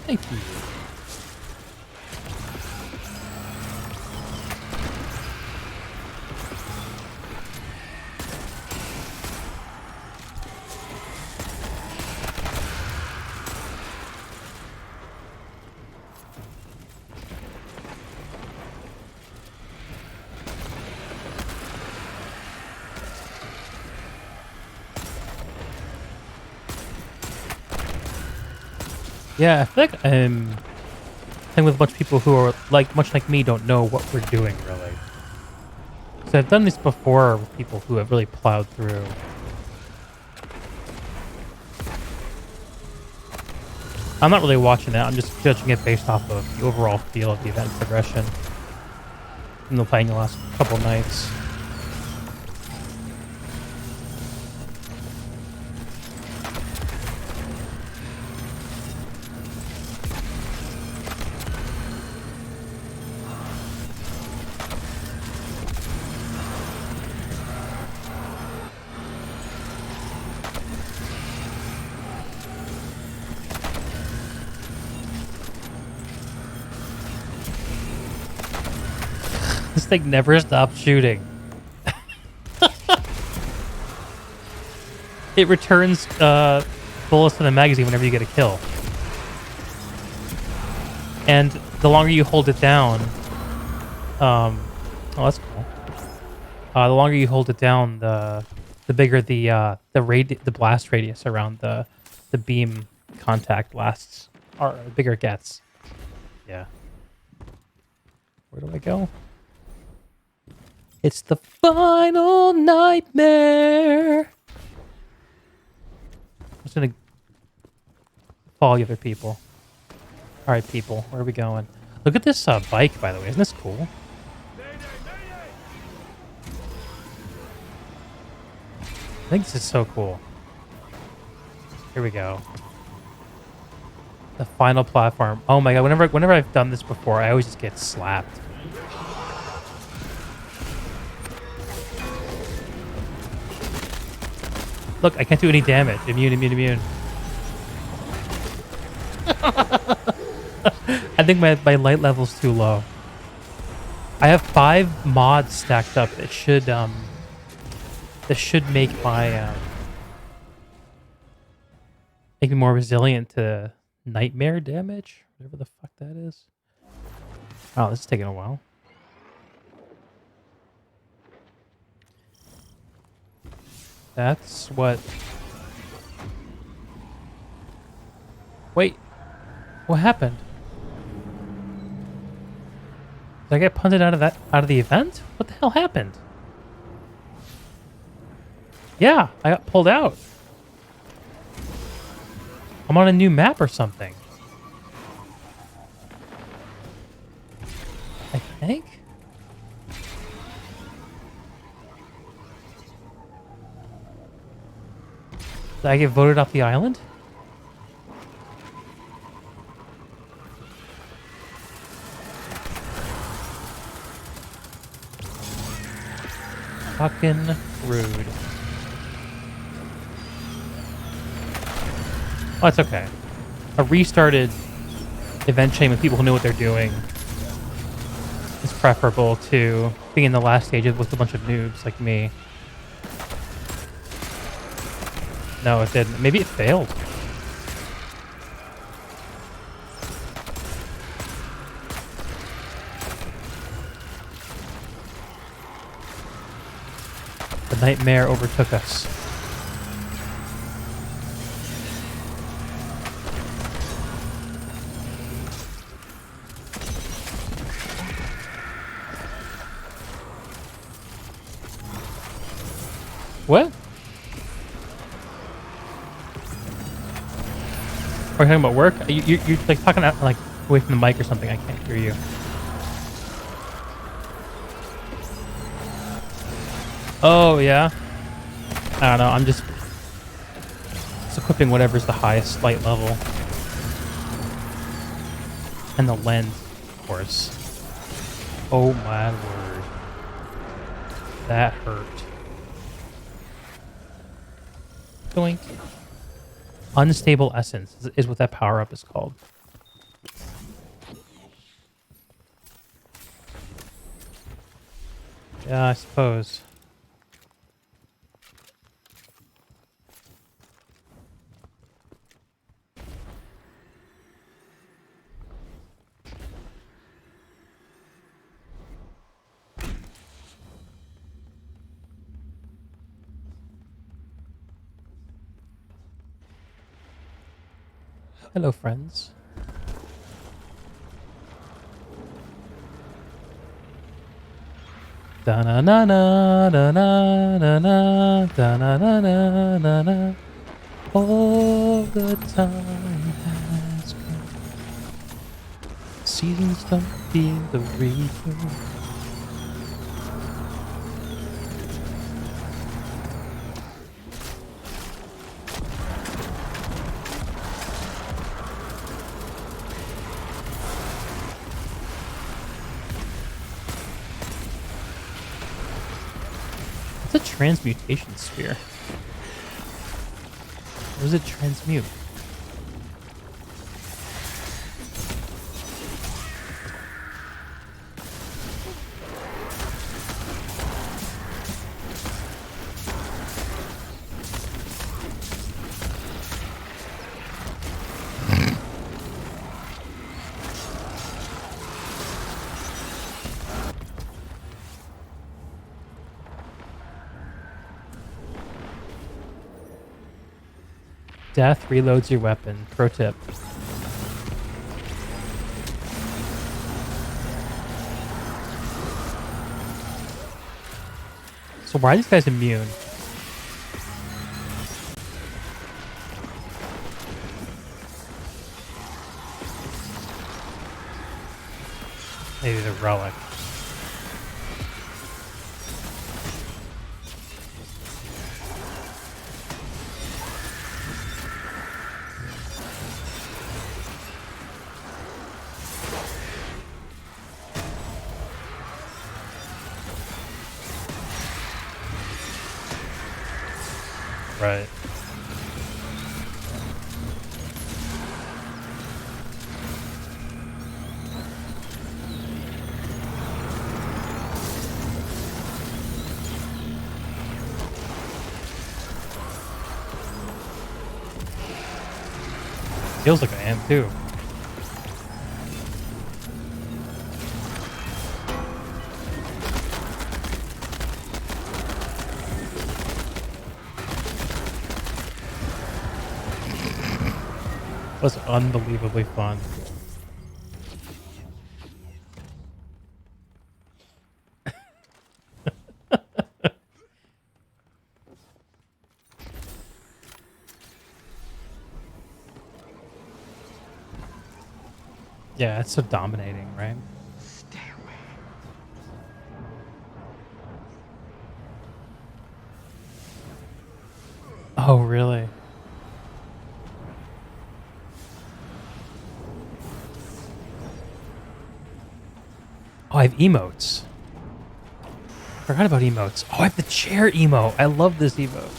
Thank you. Yeah, I feel like I'm playing with a bunch of people who are much like me, don't know what we're doing really. So I've done this before with people who have really plowed through. I'm not really watching that. I'm just judging it based off of the overall feel of the event progression. From the playing the last couple nights. This thing never stops shooting. It returns bullets in the magazine whenever you get a kill. And the longer you hold it down, oh, that's cool. The longer you hold it down, the bigger the blast radius around the beam contact lasts, or the bigger it gets. Yeah. Where do I go? It's the final nightmare. I'm just gonna follow the other people. All right, people, where are we going? Look at this bike, by the way. Isn't this cool? I think this is so cool. Here we go. The final platform. Oh my god! Whenever I've done this before, I always just get slapped. Look, I can't do any damage. Immune, immune, immune. I think my light level's too low. I have 5 mods stacked up that should make me more resilient to nightmare damage, whatever the fuck that is. Oh, this is taking a while. That's what... Wait. What happened? Did I get punted out of the event? What the hell happened? Yeah, I got pulled out. I'm on a new map or something. I think? Did I get voted off the island? Fucking rude. Oh, it's okay. A restarted event chain with people who know what they're doing is preferable to being in the last stages with a bunch of noobs like me. No, it didn't. Maybe it failed. The nightmare overtook us. What? Are you talking about work? You're like talking out like away from the mic or something. I can't hear you. Oh yeah. I don't know. I'm just equipping whatever's the highest light level, and the lens, of course. Oh my word, that hurt. Doink. Unstable essence is what that power up is called. Yeah, I suppose. Hello, friends. Da na na na na na na na da na na na na na. All the time has come. Seasons don't feel the reaper. Transmutation sphere. Or does it transmute? Death reloads your weapon. Pro tip. So why are these guys immune? Maybe the relic. Right. Feels like I am too. Was unbelievably fun. Yeah, it's so dominating, right? Stay away. Oh, really? Oh, I have emotes. Forgot about emotes. Oh, I have the chair emote. I love this emote.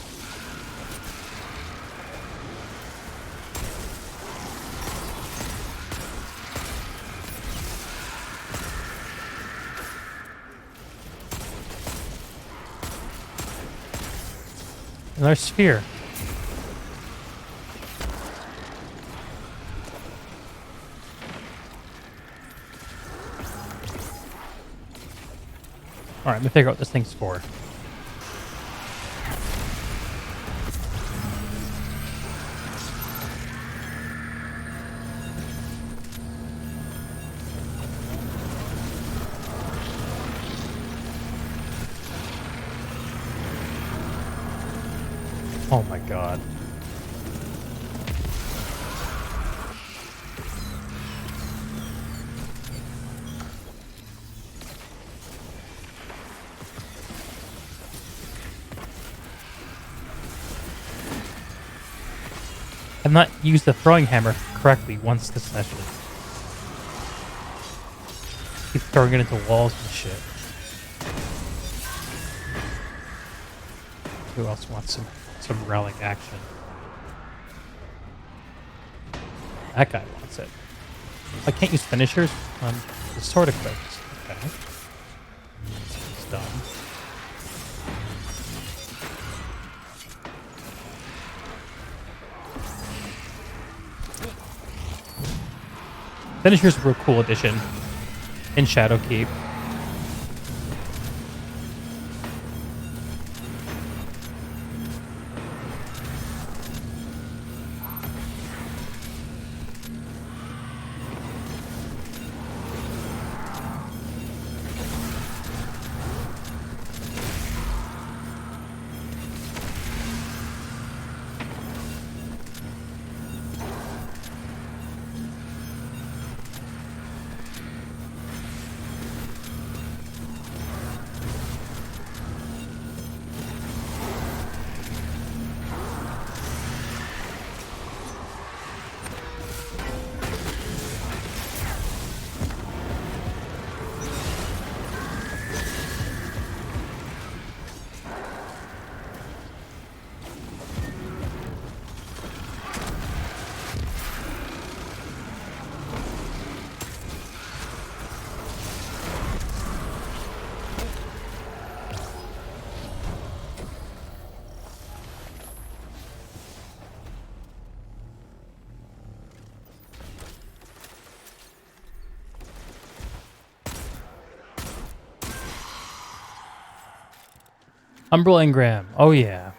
Another sphere. Alright, let me figure out what this thing's for. Oh my god. I've not used the throwing hammer correctly once this session. Keep throwing it into walls and shit. Who else wants some relic action? That guy wants it. I can't use finishers. It's sort of equipped. Okay. It's done. Finishers were a cool addition in Shadowkeep. Umbral Engram. Oh yeah.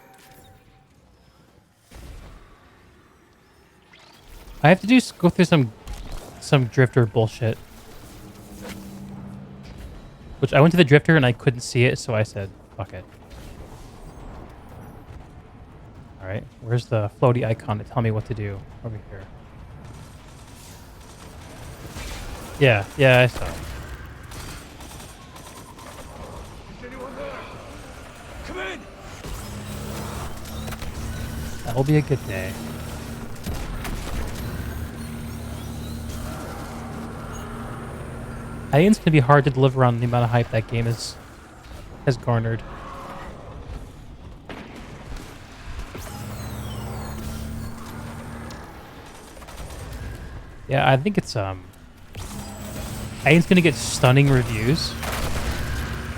I have to go through some drifter bullshit. Which I went to the drifter and I couldn't see it, so I said, fuck it. Alright, where's the floaty icon to tell me what to do? Over here. Yeah, I saw it. That'll be a good day. I think it's going to be hard to deliver on the amount of hype that game has garnered. Yeah, I think it's I think it's going to get stunning reviews.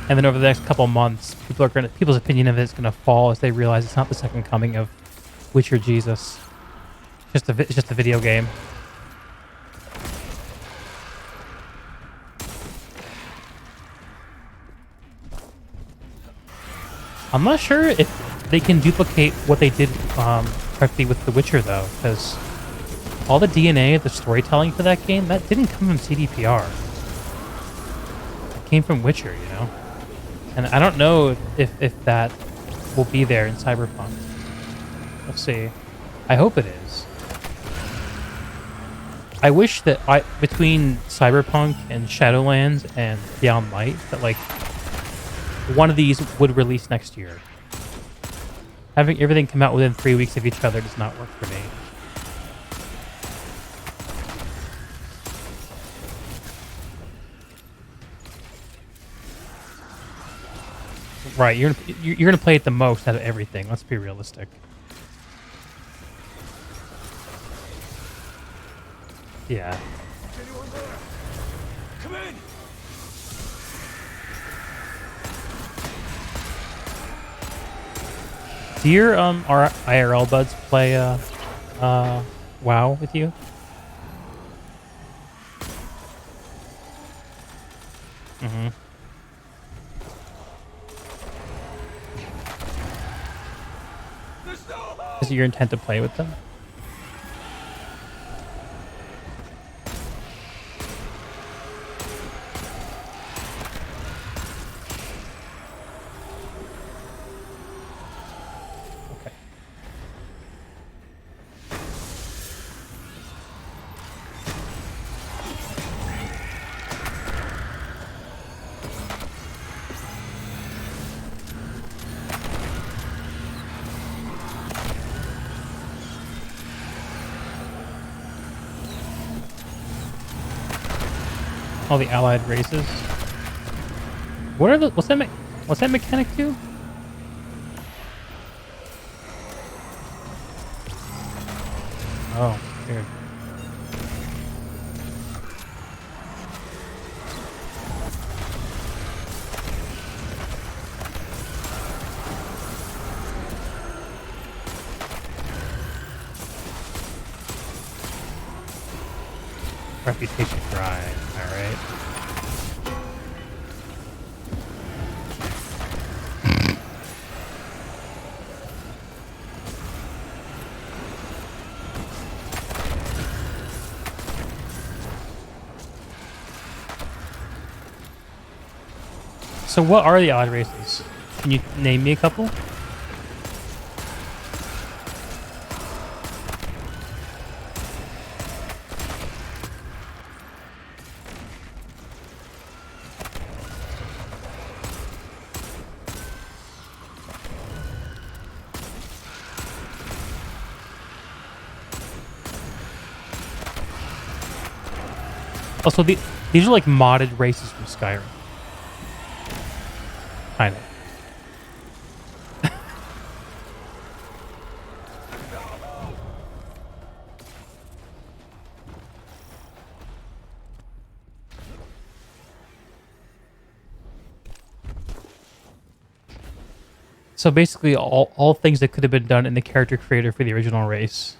And then over the next couple months, people's opinion of it is going to fall as they realize it's not the second coming of Witcher Jesus. It's just a video game. I'm not sure if they can duplicate what they did correctly with The Witcher, though, because all the DNA of the storytelling for that game, that didn't come from CDPR. It came from Witcher, you know? And I don't know if that will be there in Cyberpunk. We'll see. I hope it is. I wish that between Cyberpunk and Shadowlands and Beyond Light, that like one of these would release next year. Having everything come out within 3 weeks of each other does not work for me. Right, you're gonna play it the most out of everything. Let's be realistic. Yeah. Come in! Do your our IRL buds play WoW with you? Mm-hmm. Is it your intent to play with them? Okay. All the allied races. What are the? What's that mechanic do? Oh, weird. Reputation drive. All right. So what are the odd races? Can you name me a couple? Also, these are like modded races from Skyrim. Kind of. So basically, all things that could have been done in the character creator for the original race,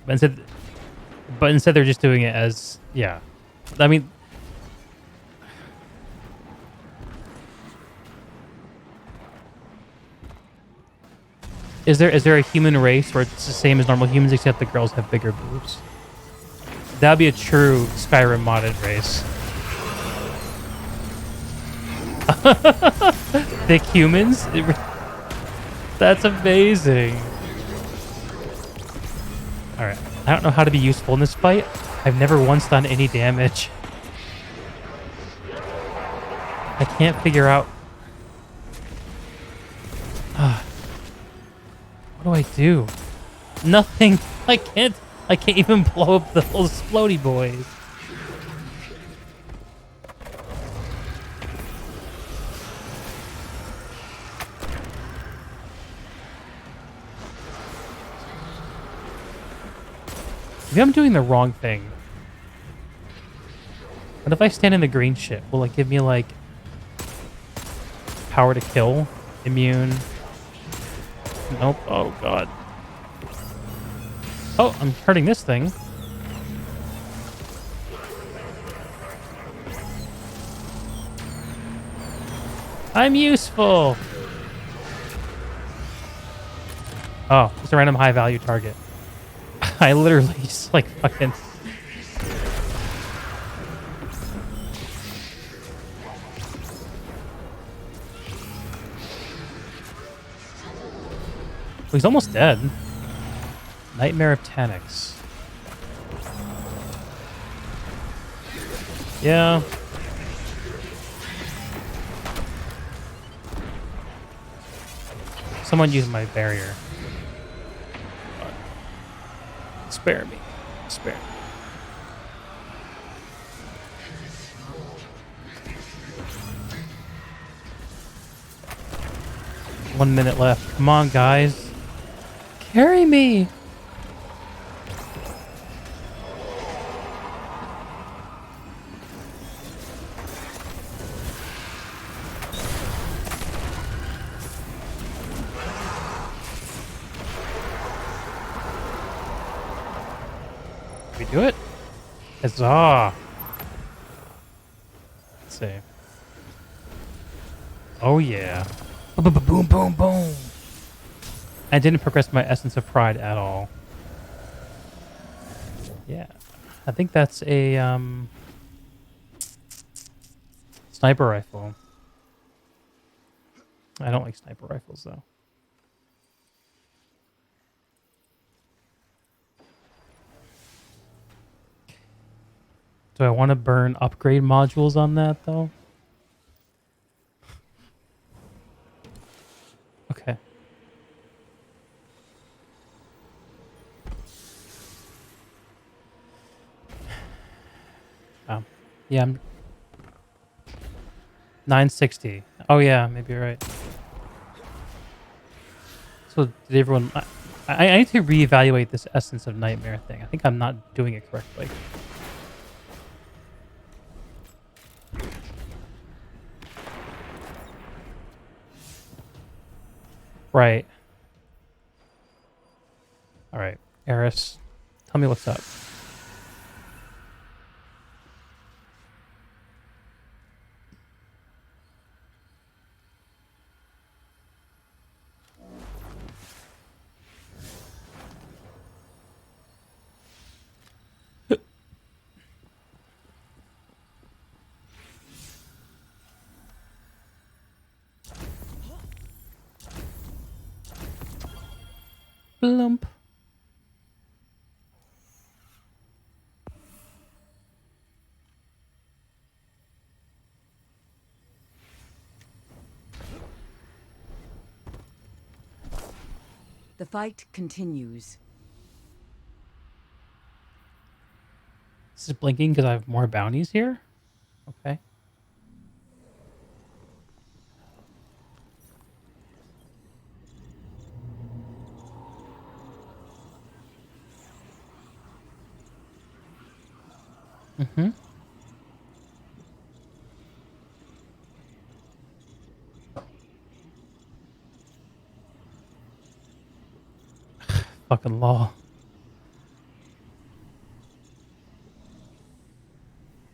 but instead they're just doing it as yeah. I mean, is there a human race where it's the same as normal humans except the girls have bigger boobs? That'd be a true Skyrim modded race. Thick humans? That's amazing. Alright. I don't know how to be useful in this fight. I've never once done any damage. I can't figure out... what do I do? Nothing. I can't even blow up the little explodey boys. Maybe I'm doing the wrong thing. What if I stand in the green shit? Will it give me, like, power to kill? Immune? Nope. Oh, God. Oh, I'm hurting this thing. I'm useful! Oh, just a random high-value target. I literally just, like, fucking... Well, he's almost dead. Nightmare of Taniks. Yeah. Someone used my barrier. Spare me. Spare me. 1 minute left. Come on, guys. Carry me. We do it? Huzzah. Let's see. Oh yeah. Boom, boom, boom. I didn't progress my Essence of Pride at all. Yeah. I think that's a sniper rifle. I don't like sniper rifles though. Do I want to burn upgrade modules on that though? Okay. Yeah, I'm 960. Oh yeah, maybe you're right. So did everyone? I need to reevaluate this Essence of Nightmare thing. I think I'm not doing it correctly. Right. All right, Eris, tell me what's up. Blump. The fight continues. This is blinking because I have more bounties here? Okay. Mm-hmm. Fucking law.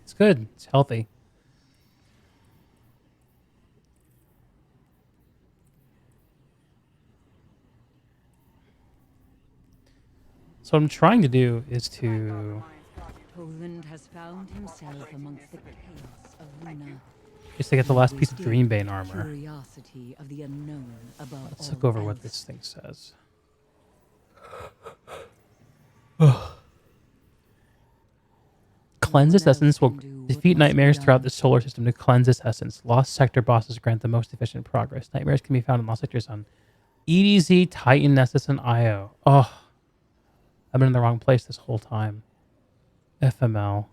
It's good. It's healthy. So what I'm trying to do is to Poland has found himself amongst the chaos of Luna. get the last piece of Dreambane armor. Curiosity of the unknown above Let's all look over what else. this thing says. Cleanse this essence will defeat nightmares throughout the solar system to cleanse this essence. Lost sector bosses grant the most efficient progress. Nightmares can be found in lost sectors on EDZ, Titan, Nessus, and Io. Oh, I've been in the wrong place this whole time. FML.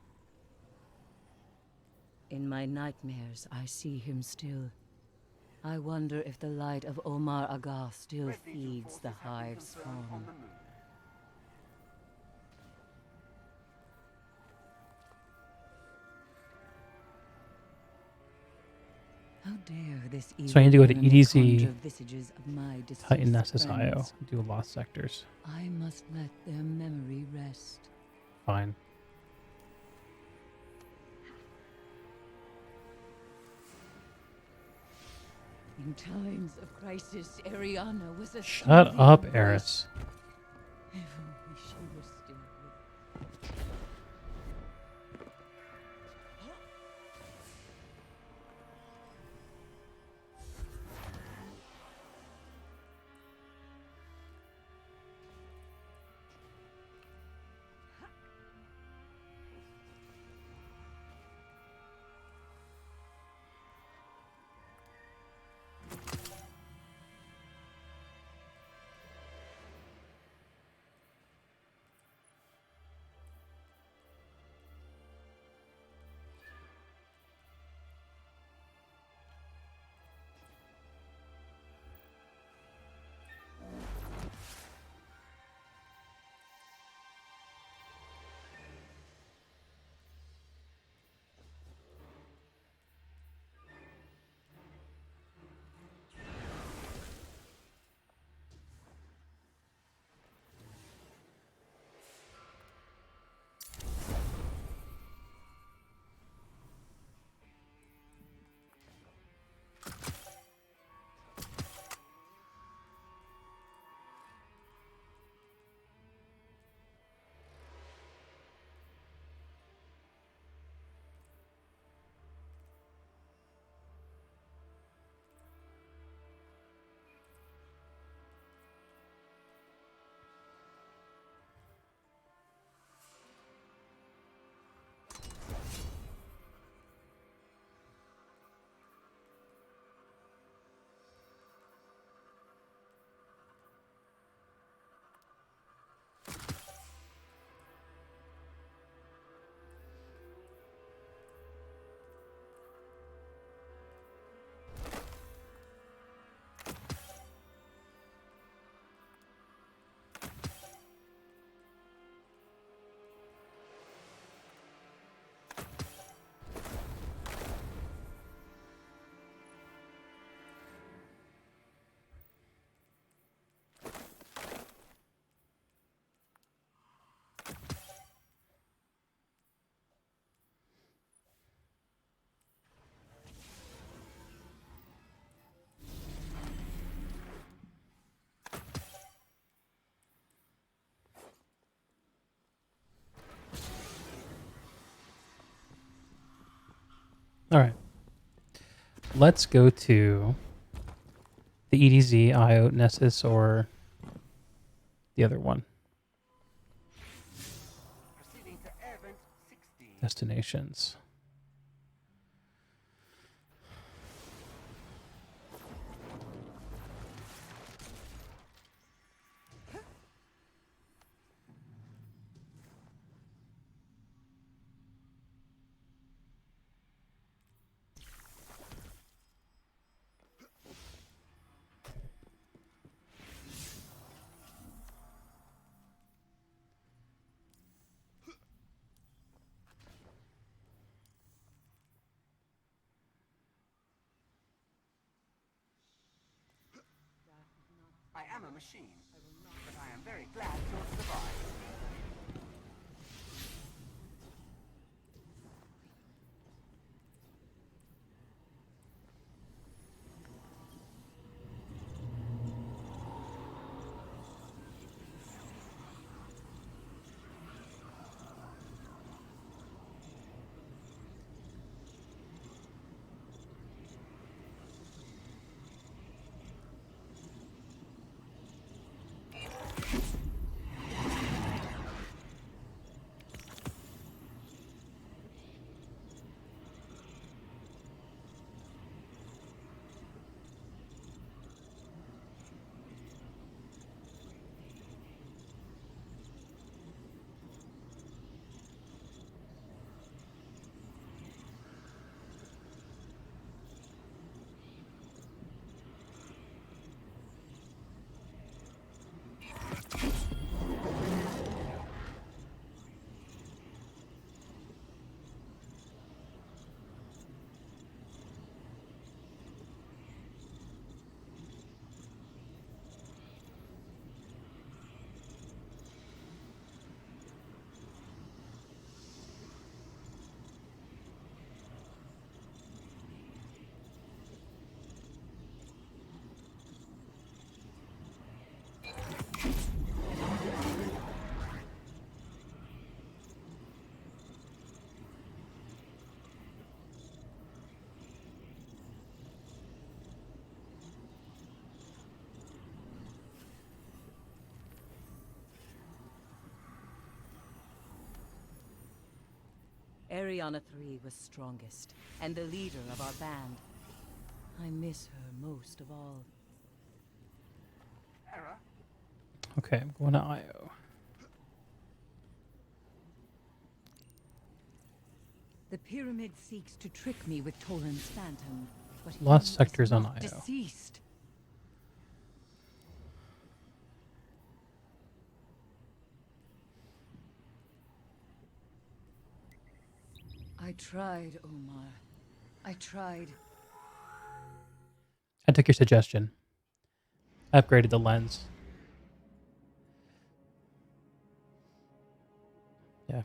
In my nightmares, I see him still. I wonder if the light of Omar Aga still feeds the hive's spawn. How dare this So I need to go to evil EDZ, conjure visages of my deceased Titan, Nessus, IO. friends. Do lost sectors. I must let their memory rest. Fine. In times of crisis, Ariana was a Shut soothing up, voice. Eris. If only she were still with me. let's go to the EDZ, IO, Nessus, or the other one. Proceeding to air vent 16. Destinations. I am a machine, but I am very glad to have survived. Ariana 3 was strongest, and the leader of our band. I miss her most of all. Error. Okay, I'm going to IO. The pyramid seeks to trick me with Toland's phantom, but Lost he sectors is on not IO. deceased. I tried, Omar. I tried. I took your suggestion. I upgraded the lens. Yeah.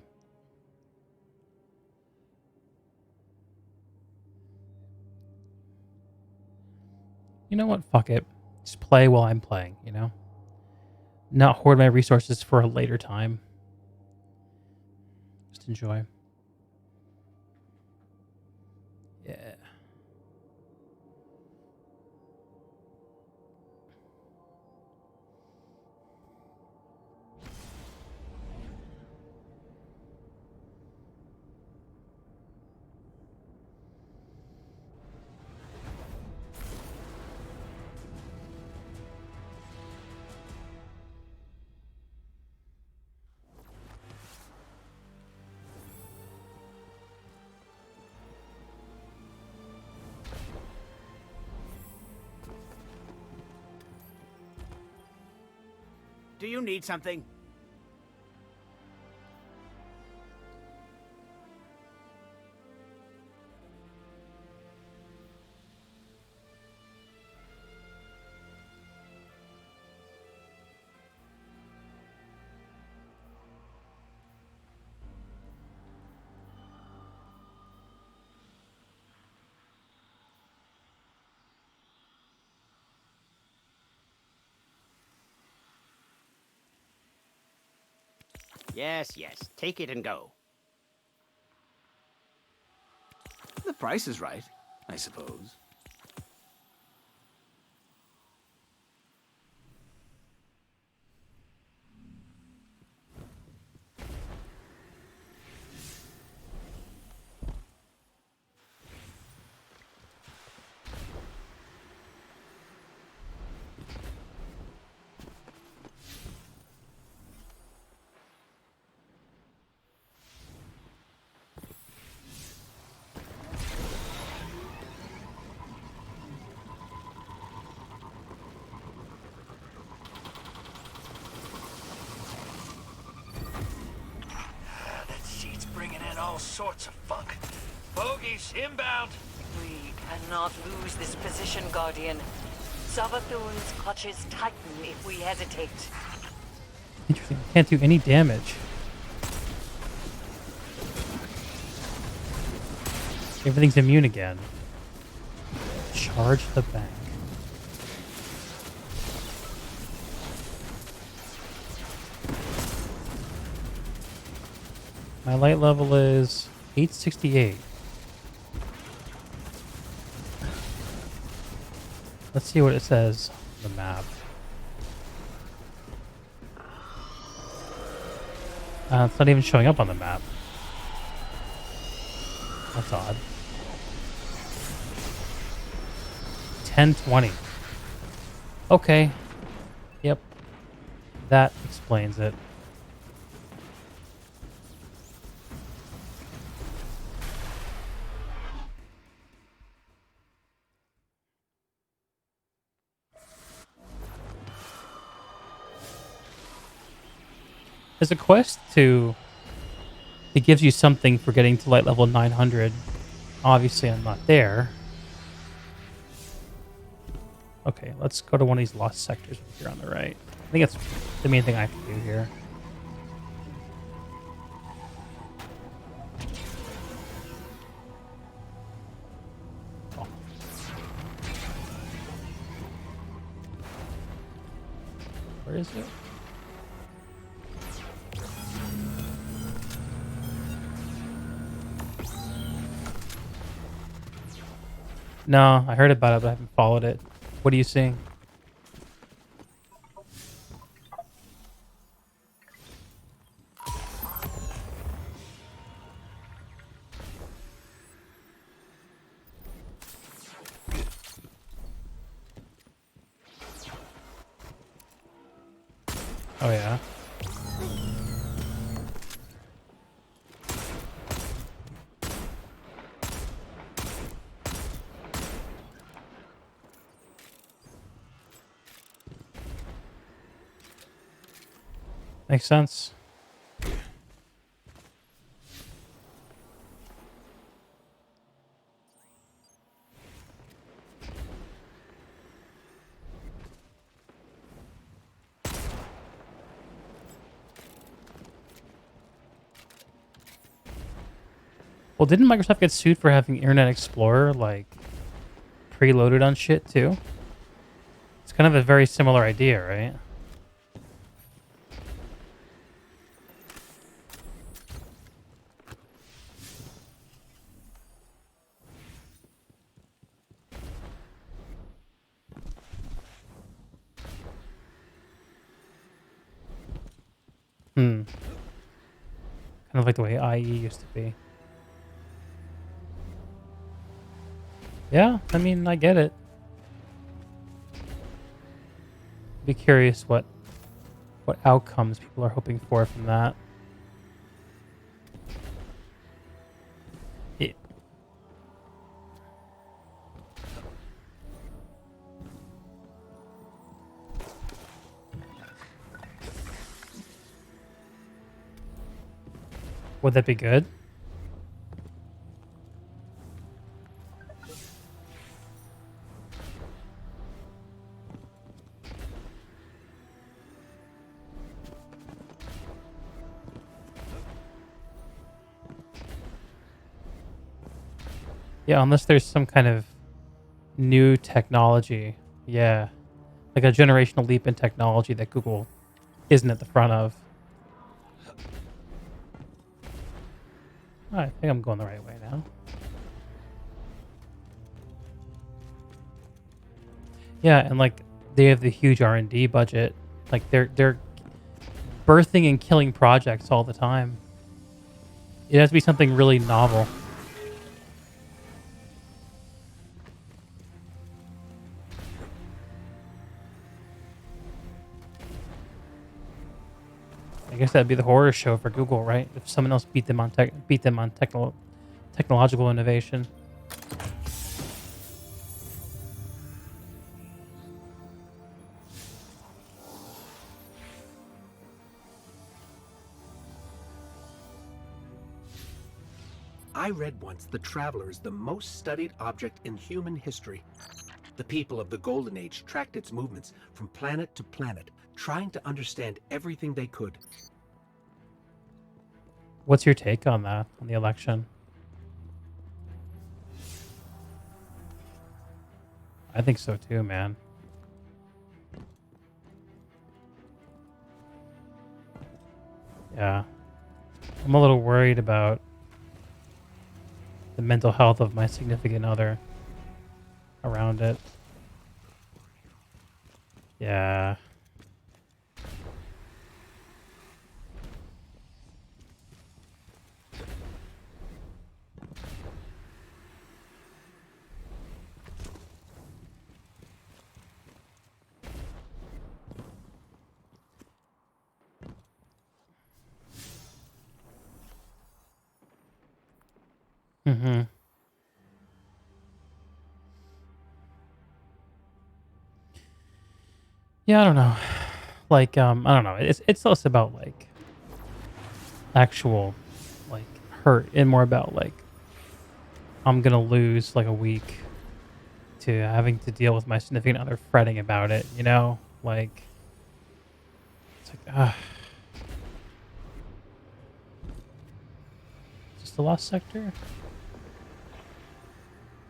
You know what? Fuck it. Just play while I'm playing, you know? Not hoard my resources for a later time. Just enjoy. Yeah. Do you need something? Yes, yes. Take it and go. The price is right, I suppose. sorts of funk. Bogies inbound. We cannot lose this position, Guardian. Savathun's clutches tighten if we hesitate. Interesting. Can't do any damage. Everything's immune again. Charge the bank. My light level is 868. Let's see what it says on the map. It's not even showing up on the map. That's odd. 1020. Okay. Yep. That explains it. There's a quest it gives you something for getting to light level 900. Obviously, I'm not there. Okay, let's go to one of these lost sectors over here on the right. I think that's the main thing I can do here. Oh. Where is it? No, I heard about it, but I haven't followed it. What are you seeing? Oh, yeah. Makes sense. Well, didn't Microsoft get sued for having Internet Explorer, like, preloaded on shit, too? It's kind of a very similar idea, right? Kind of like the way IE used to be. Yeah, I mean, I get it. Be curious what outcomes people are hoping for from that. Yeah. Would that be good? Yeah, unless there's some kind of new technology. Yeah. Like a generational leap in technology that Google isn't at the front of. I think I'm going the right way now. Yeah, and like they have the huge R&D budget. Like they're birthing and killing projects all the time. It has to be something really novel. I guess that'd be the horror show for Google, right? If someone else beat them on technological innovation. I read once the Traveler is the most studied object in human history. The people of the Golden Age tracked its movements from planet to planet, trying to understand everything they could. What's your take on that, on the election? I think so too, man. Yeah. I'm a little worried about the mental health of my significant other around it. Yeah. Mm-hmm. Yeah, I don't know. Like, I don't know. It's less about like actual like hurt and more about like I'm gonna lose like a week to having to deal with my significant other fretting about it, you know? Like it's like just the lost sector?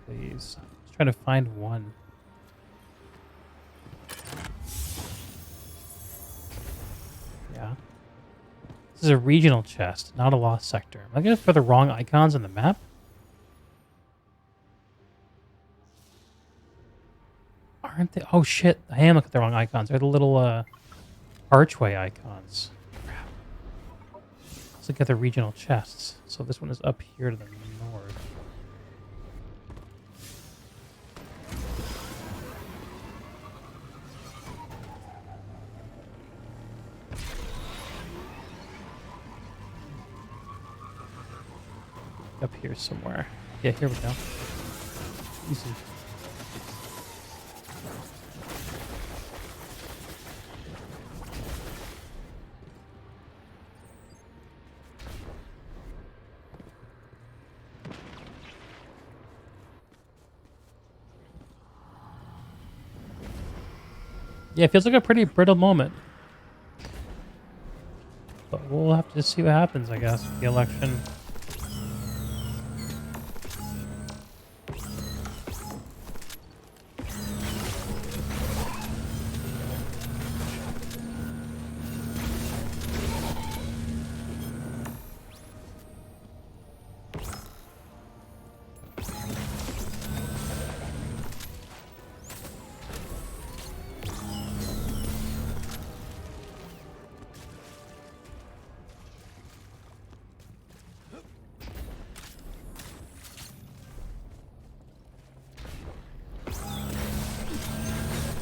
Please. Just trying to find one. Yeah. This is a regional chest, not a lost sector. Am I gonna put the wrong icons on the map? Aren't they? Oh shit, I am looking at the wrong icons. They're the little archway icons. Crap. Let's look at the regional chests. So this one is up here to the north. Up here somewhere. Yeah, here we go. Easy. Yeah, it feels like a pretty brittle moment. But we'll have to see what happens, I guess, with the election.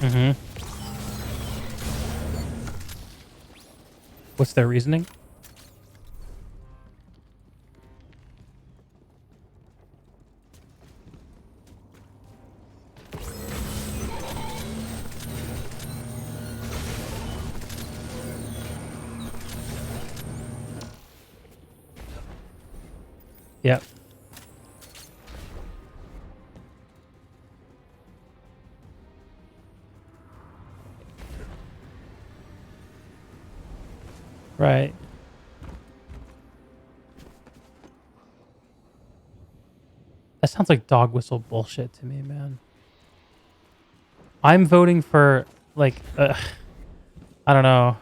Mm-hmm. What's their reasoning? Yep. Right. That sounds like dog whistle bullshit to me, man. I'm voting for, like, I don't know.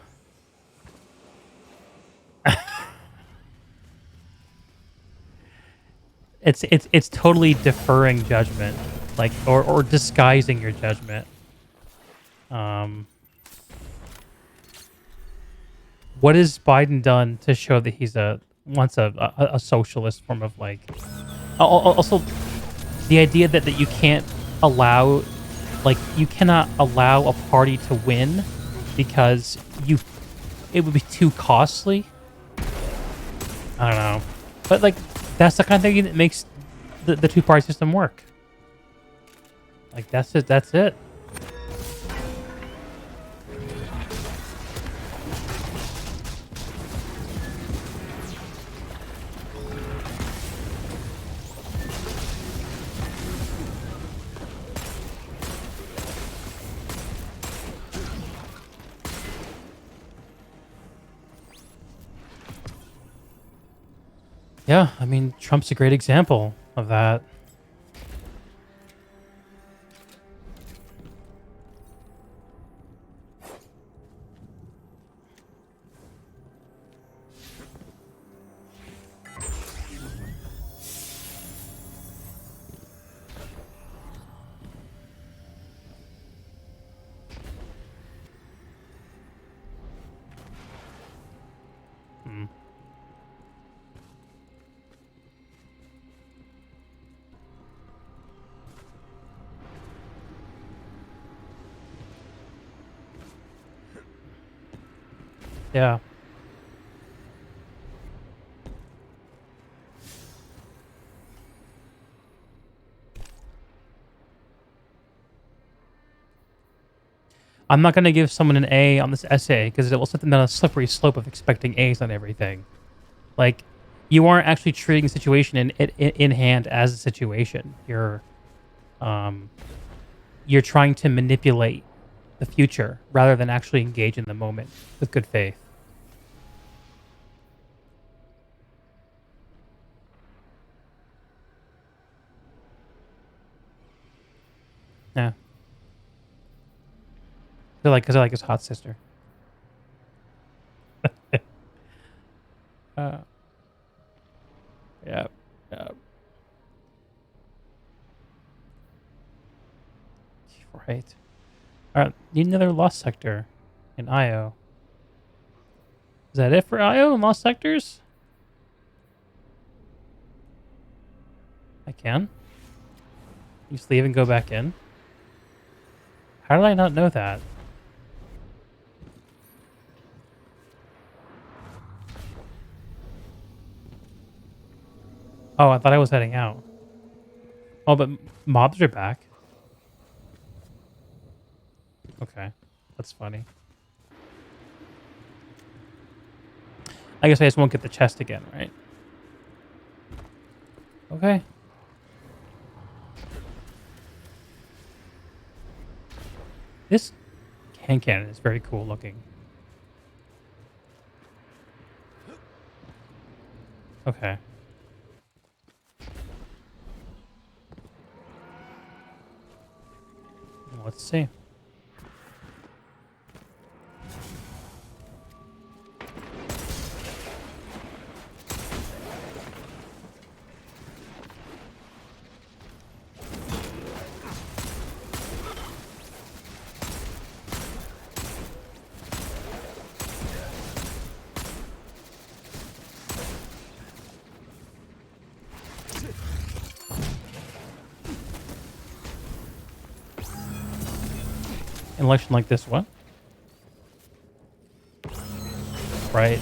It's totally deferring judgment, like, or disguising your judgment. What has Biden done to show that he's wants a socialist form of like? Also, the idea that you can't allow, like, you cannot allow a party to win because it would be too costly. I don't know, but like that's the kind of thing that makes the two-party system work. Like that's it. That's it. Yeah, I mean, Trump's a great example of that. Hmm. Yeah. I'm not going to give someone an A on this essay because it will set them down a slippery slope of expecting A's on everything. Like, you aren't actually treating the situation in hand as a situation. Um, you're trying to manipulate the future rather than actually engage in the moment with good faith. Yeah. Because I like his hot sister. uh, yeah. Yeah. Right. All right. Need another lost sector in IO. Is that it for IO and lost sectors? I can. You just leave and go back in. How did I not know that? Oh, I thought I was heading out. Oh, but mobs are back. Okay. That's funny. I guess I just won't get the chest again, right? Okay. This hand cannon is very cool looking. Okay. Let's see. An election like this, what? Right.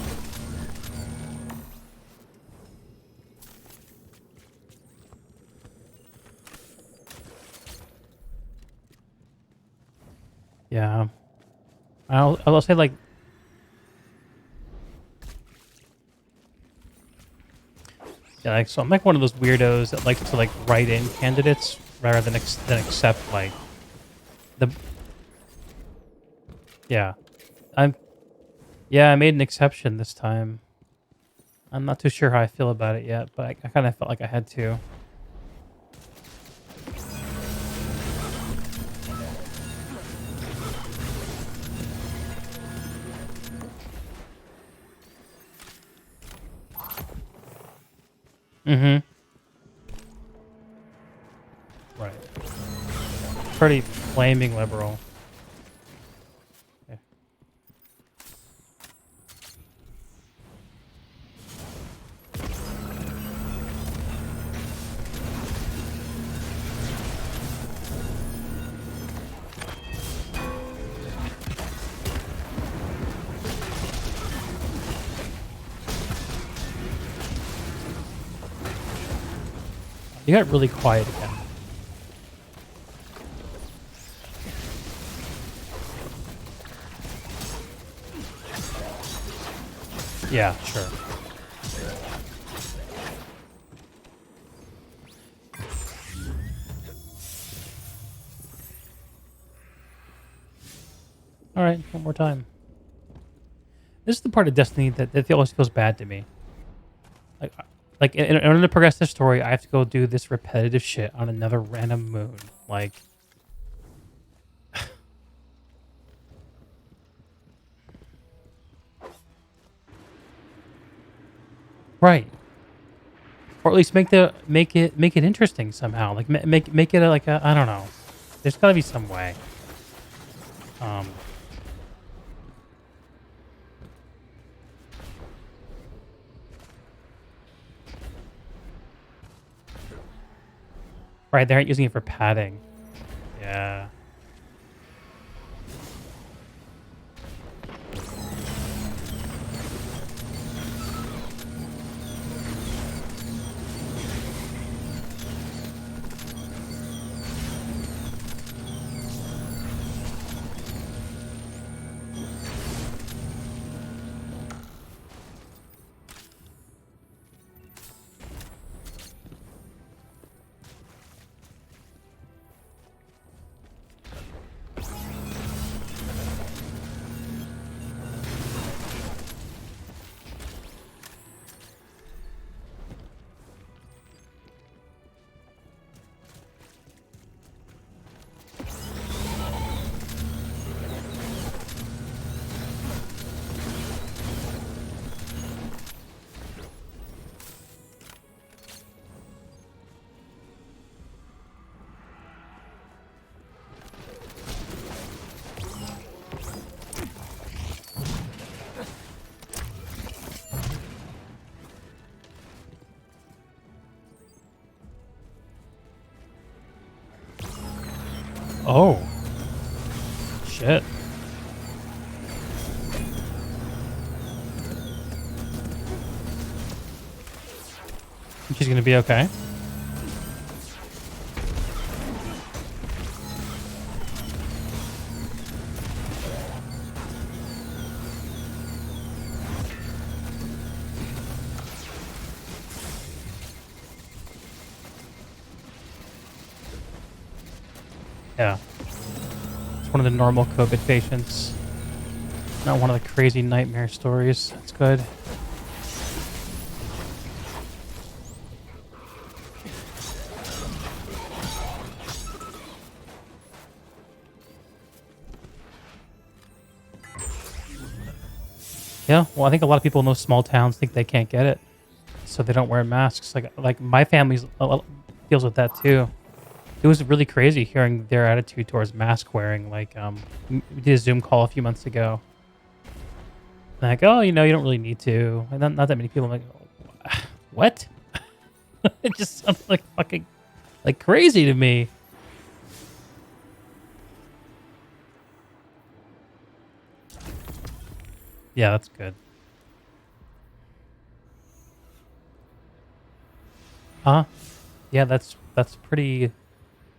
Yeah. I'll say like yeah, like, so I'm like one of those weirdos that likes to like write in candidates rather than accept like the yeah. I made an exception this time. I'm not too sure how I feel about it yet, but I kind of felt like I had to. Mm-hmm. Right. Pretty flaming liberal. Yeah. You got really quiet again. Yeah, sure. All right, one more time. This is the part of Destiny that always feels bad to me. like in order to progress the story, I have to go do this repetitive shit on another random moon. Like, right. Or at least make it interesting somehow. Like make it like a, I don't know. There's got to be some way. Right, they aren't using it for padding. Yeah. Oh. Shit. She's gonna be okay. Yeah. It's one of the normal COVID patients. Not one of the crazy nightmare stories. That's good. Yeah, well, I think a lot of people in those small towns think they can't get it, so they don't wear masks. Like my family's deals with that too. It was really crazy hearing their attitude towards mask wearing. Like, we did a Zoom call a few months ago. Like, oh, you don't really need to. And not that many people. I'm like, what? It just sounds like fucking like crazy to me. Yeah, that's good. Huh? Yeah, that's pretty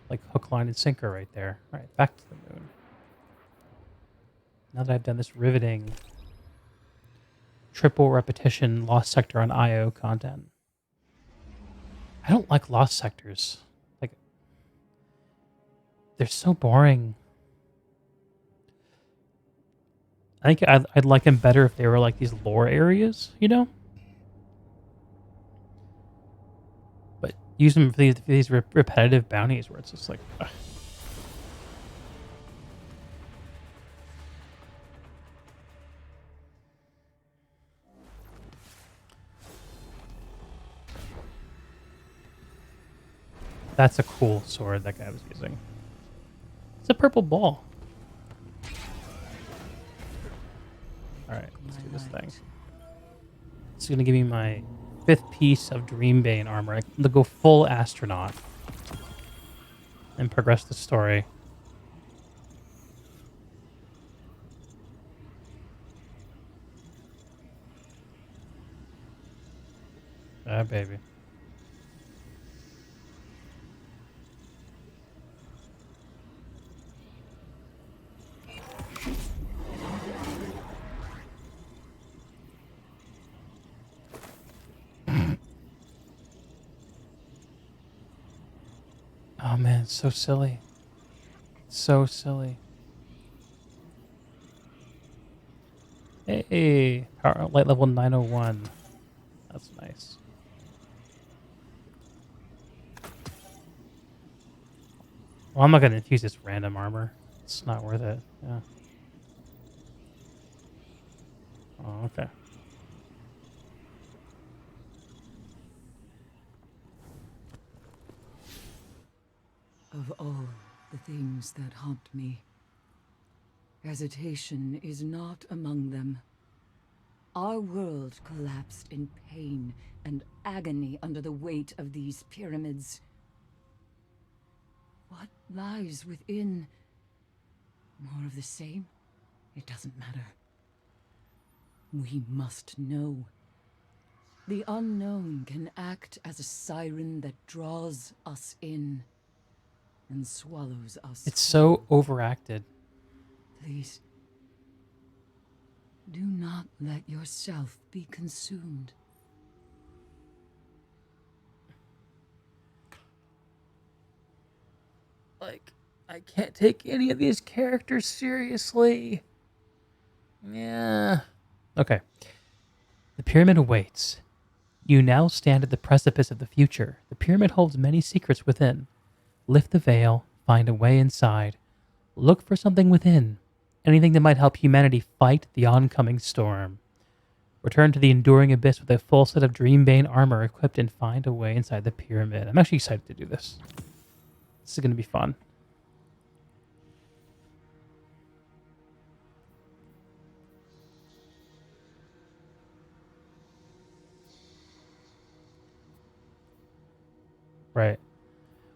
like hook, line, and sinker right there. All right, back to the moon. Now that I've done this riveting triple repetition Lost Sector on IO content. I don't like Lost Sectors. Like, they're so boring. I think I'd like them better if they were like these lore areas, But use them for these repetitive bounties where it's just like... Ugh. That's a cool sword that guy was using. It's a purple ball. Alright, let's do this thing. It's going to give me my 5th piece of Dreambane armor. I'm going to go full astronaut. And progress the story. Ah, baby. Oh man, it's so silly. So silly. Hey, power light level 901. That's nice. Well, I'm not gonna infuse this random armor. It's not worth it. Yeah. Oh, okay. Of all the things that haunt me, hesitation is not among them. Our world collapsed in pain and agony under the weight of these pyramids. What lies within? More of the same? It doesn't matter. We must know. The unknown can act as a siren that draws us in and swallows us. It's so overacted. Please, do not let yourself be consumed. Like, I can't take any of these characters seriously. Yeah. Okay. The pyramid awaits. You now stand at the precipice of the future. The pyramid holds many secrets within. Lift the veil, find a way inside. Look for something within. Anything that might help humanity fight the oncoming storm. Return to the enduring abyss with a full set of Dreambane armor equipped and find a way inside the pyramid. I'm actually excited to do this. This is going to be fun. Right.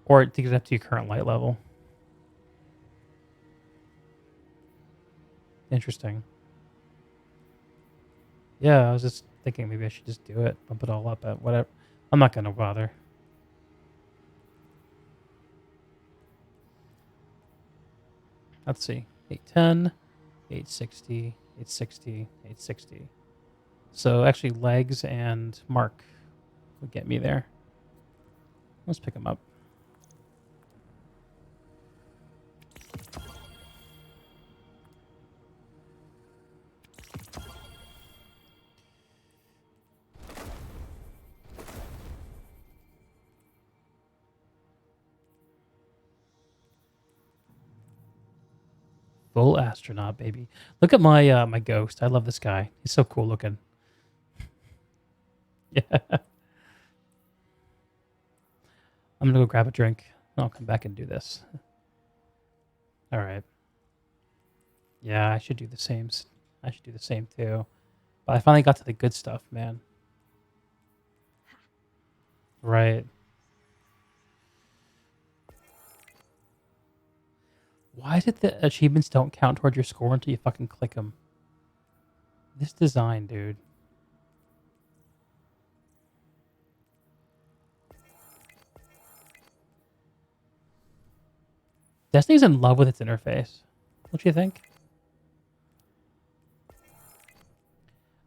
Or to get up to your current light level. Interesting. Yeah, I was just thinking maybe I should just do it. Bump it all up at whatever. I'm not going to bother. Let's see. 810, 860, 860, 860. So actually legs and mark would get me there. Let's pick them up. Full astronaut, baby. Look at my my ghost. I love this guy. He's so cool looking. Yeah. I'm gonna go grab a drink. I'll come back and do this. All right. Yeah, I should do the same. I should do the same too. But I finally got to the good stuff, man. Right. Why is it that achievements don't count toward your score until you fucking click them? This design, dude. Destiny's in love with its interface. Don't you think?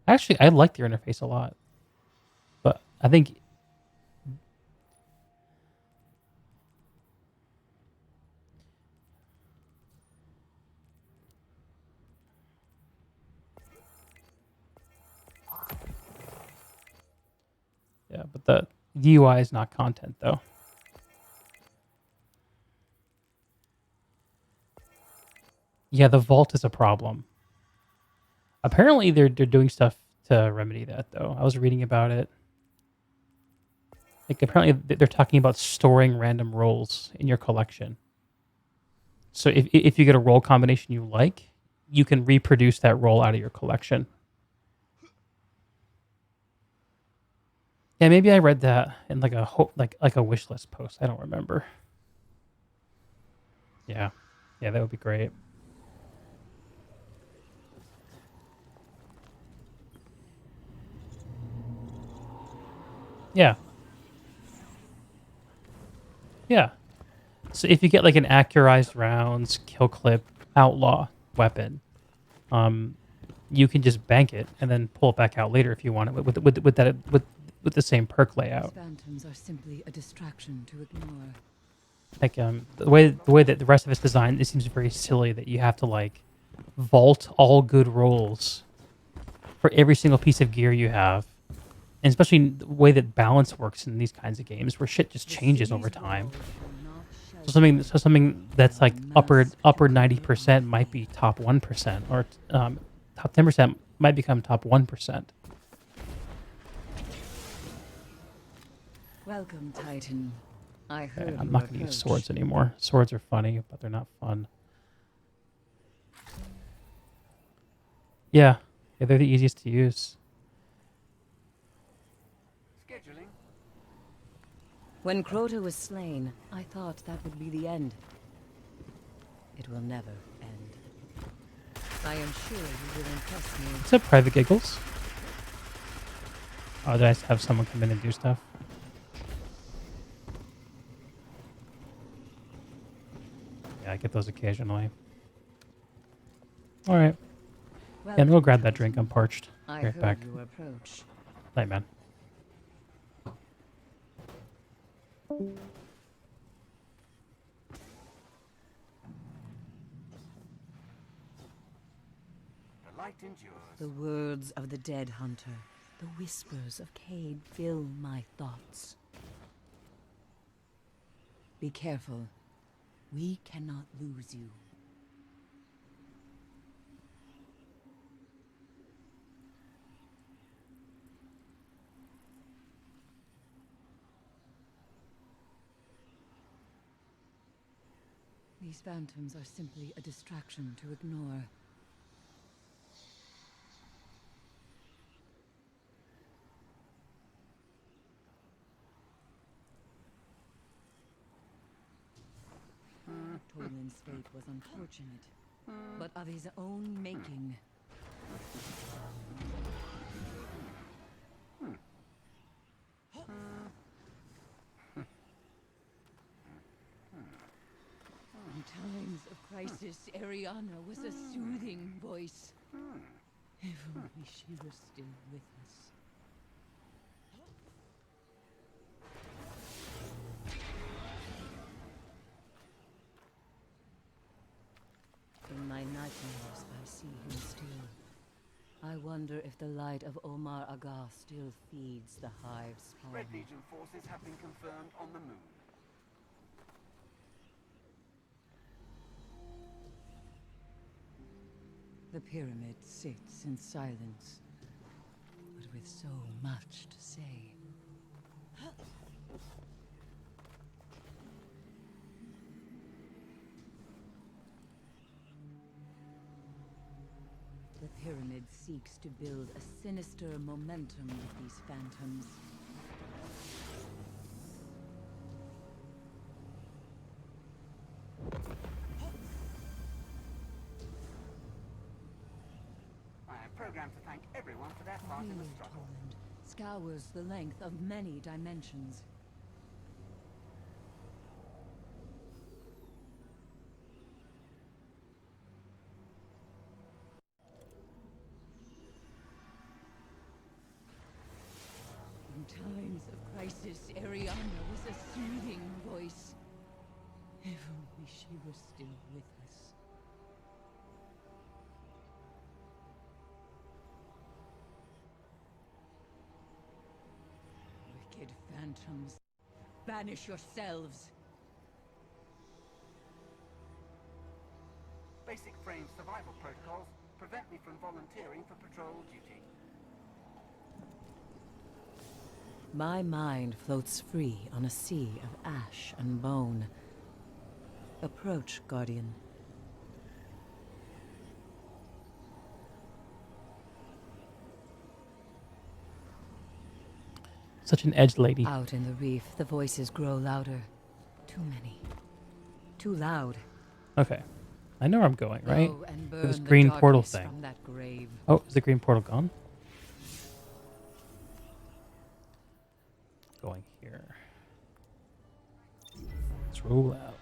Actually, I like the interface a lot. But I think... Yeah, but the UI is not content, though. Yeah, the vault is a problem. Apparently, they're doing stuff to remedy that, though. I was reading about it. Like, apparently, they're talking about storing random rolls in your collection. So if you get a roll combination you like, you can reproduce that roll out of your collection. Yeah, maybe I read that in like a wish list post. I don't remember. Yeah, that would be great. Yeah. Yeah. So if you get like an accurized rounds, kill clip, outlaw weapon, you can just bank it and then pull it back out later if you want it with the same perk layout. Phantoms are simply a distraction to ignore. Like the way that the rest of it's designed, it seems very silly that you have to like vault all good rolls for every single piece of gear you have. And especially the way that balance works in these kinds of games where shit just changes over time. So something that's like upper 90% might be top 1%, or top 10% might become top 1%. Welcome, Titan. I Okay, heard I'm not going to use swords anymore. Swords are funny, but they're not fun. Yeah, they're the easiest to use. Scheduling. When Crota was slain, I thought that would be the end. It will never end. I am sure you will impress me. What's up, Private Giggles? Oh, did I have someone come in and do stuff? Yeah, I get those occasionally. Alright. Yeah, and we'll grab that drink. I'm parched. Be I right heard back. your approach. Night, man. The light endures. The words of the dead hunter, the whispers of Cade fill my thoughts. Be careful. We cannot lose you. These phantoms are simply a distraction to ignore. Toland's fate was unfortunate, but of his own making. In times of crisis, Ariana was a soothing voice. If only she were still with us. In my nightmares, I see him still. I wonder if the light of Omar Aga still feeds the hive's spawn. Red Legion forces have been confirmed on the moon. The pyramid sits in silence, but with so much to say. The pyramid seeks to build a sinister momentum with these phantoms. I am programmed to thank everyone for their part in the Real struggle. Toland scours the length of many dimensions. In times of crisis, Ariana was a soothing voice. If only she were still with us. Wicked phantoms, banish yourselves. Basic frame survival protocols prevent me from volunteering for patrol duty. My mind floats free on a sea of ash and bone. Approach, Guardian. Such an edge lady. Out in the reef, the voices grow louder. Too many. Too loud. Okay. I know where I'm going, right? Go and For this burn the green portal darkness thing. from that grave. Oh, is the green portal gone? Going here. Let's roll out.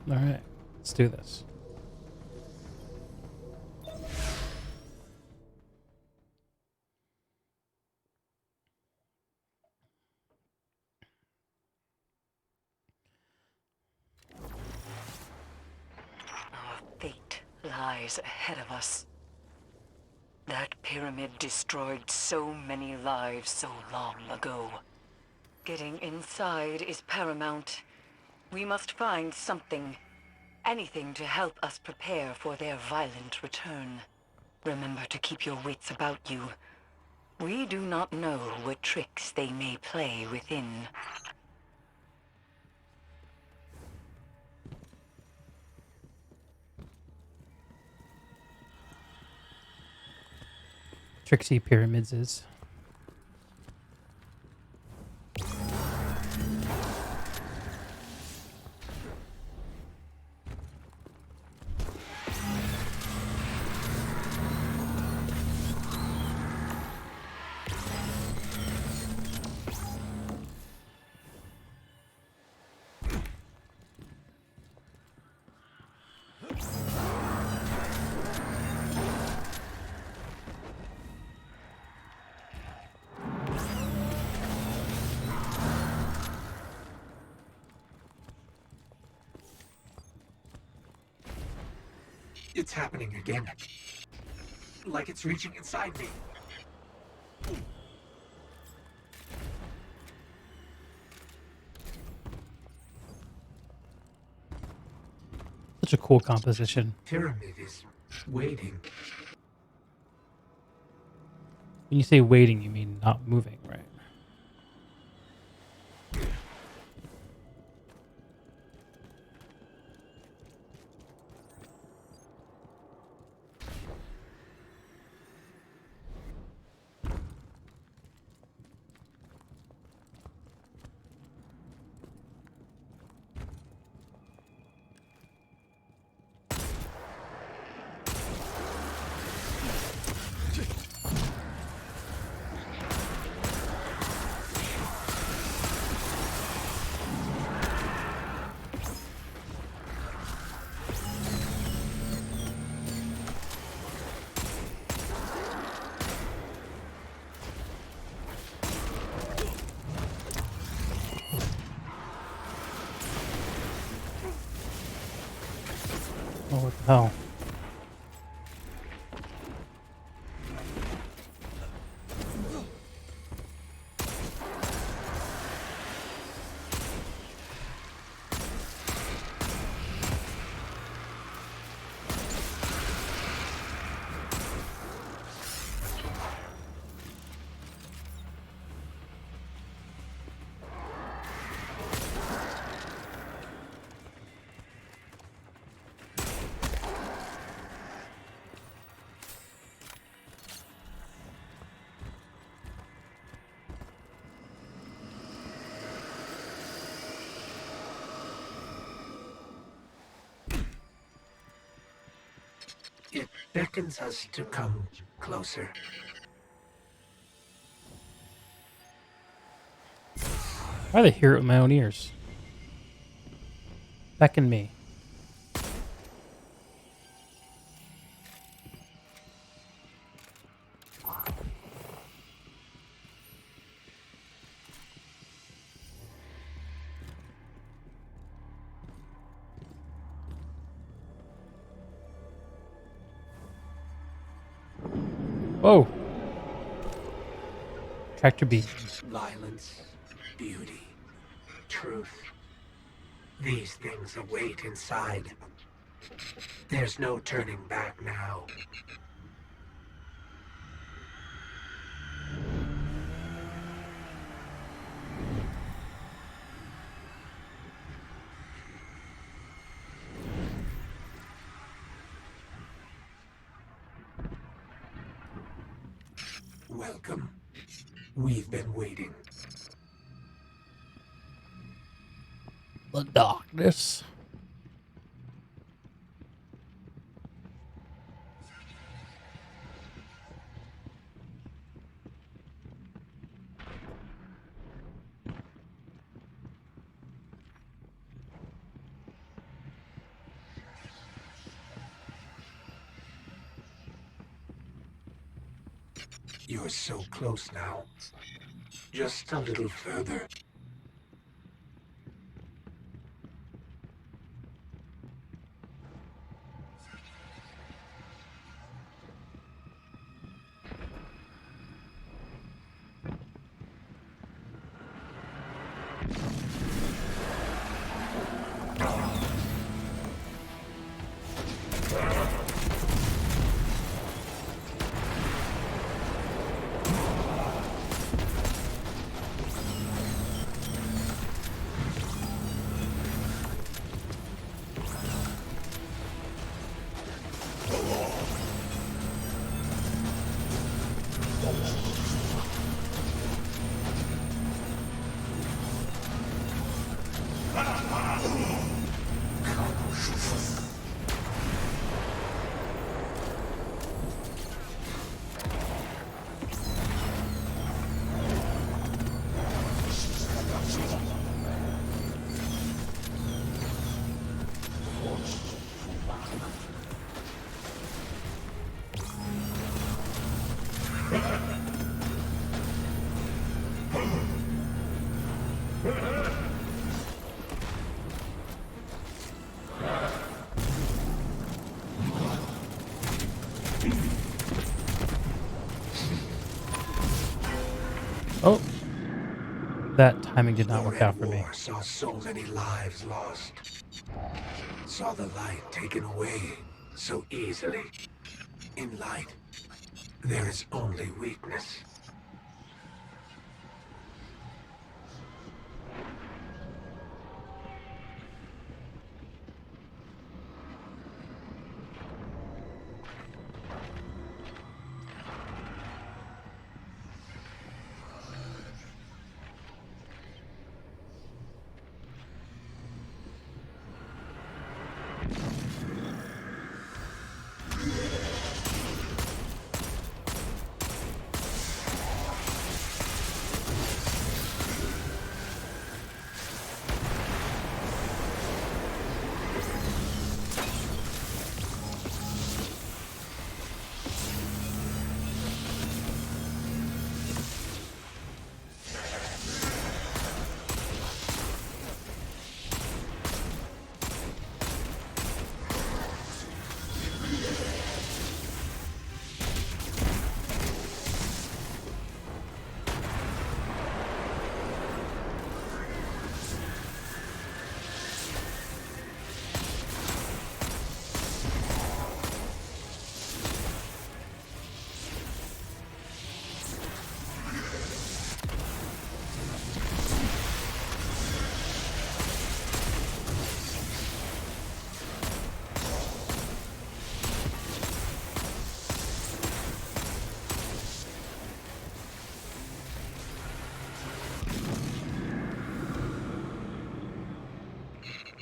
All right, let's do this. Our fate lies ahead of us. That pyramid destroyed so many lives so long ago. Getting inside is paramount. We must find something, anything to help us prepare for their violent return. Remember to keep your wits about you. We do not know what tricks they may play within. Trixie Pyramids is. It's happening again. Like it's reaching inside me. Such a cool composition. Pyramid is waiting. When you say waiting, you mean not moving, right? Oh, what the hell? It beckons us to come closer. Why do I hear it with my own ears? Beckon me. Whoa. Tractor beat. Violence, beauty, truth. These things await inside. There's no turning back now. Welcome. We've been waiting. The darkness. You're so close now. Just a little further. Oh, that timing did not work out for me. War saw so many lives lost. Saw the light taken away so easily. In light, there is only weakness.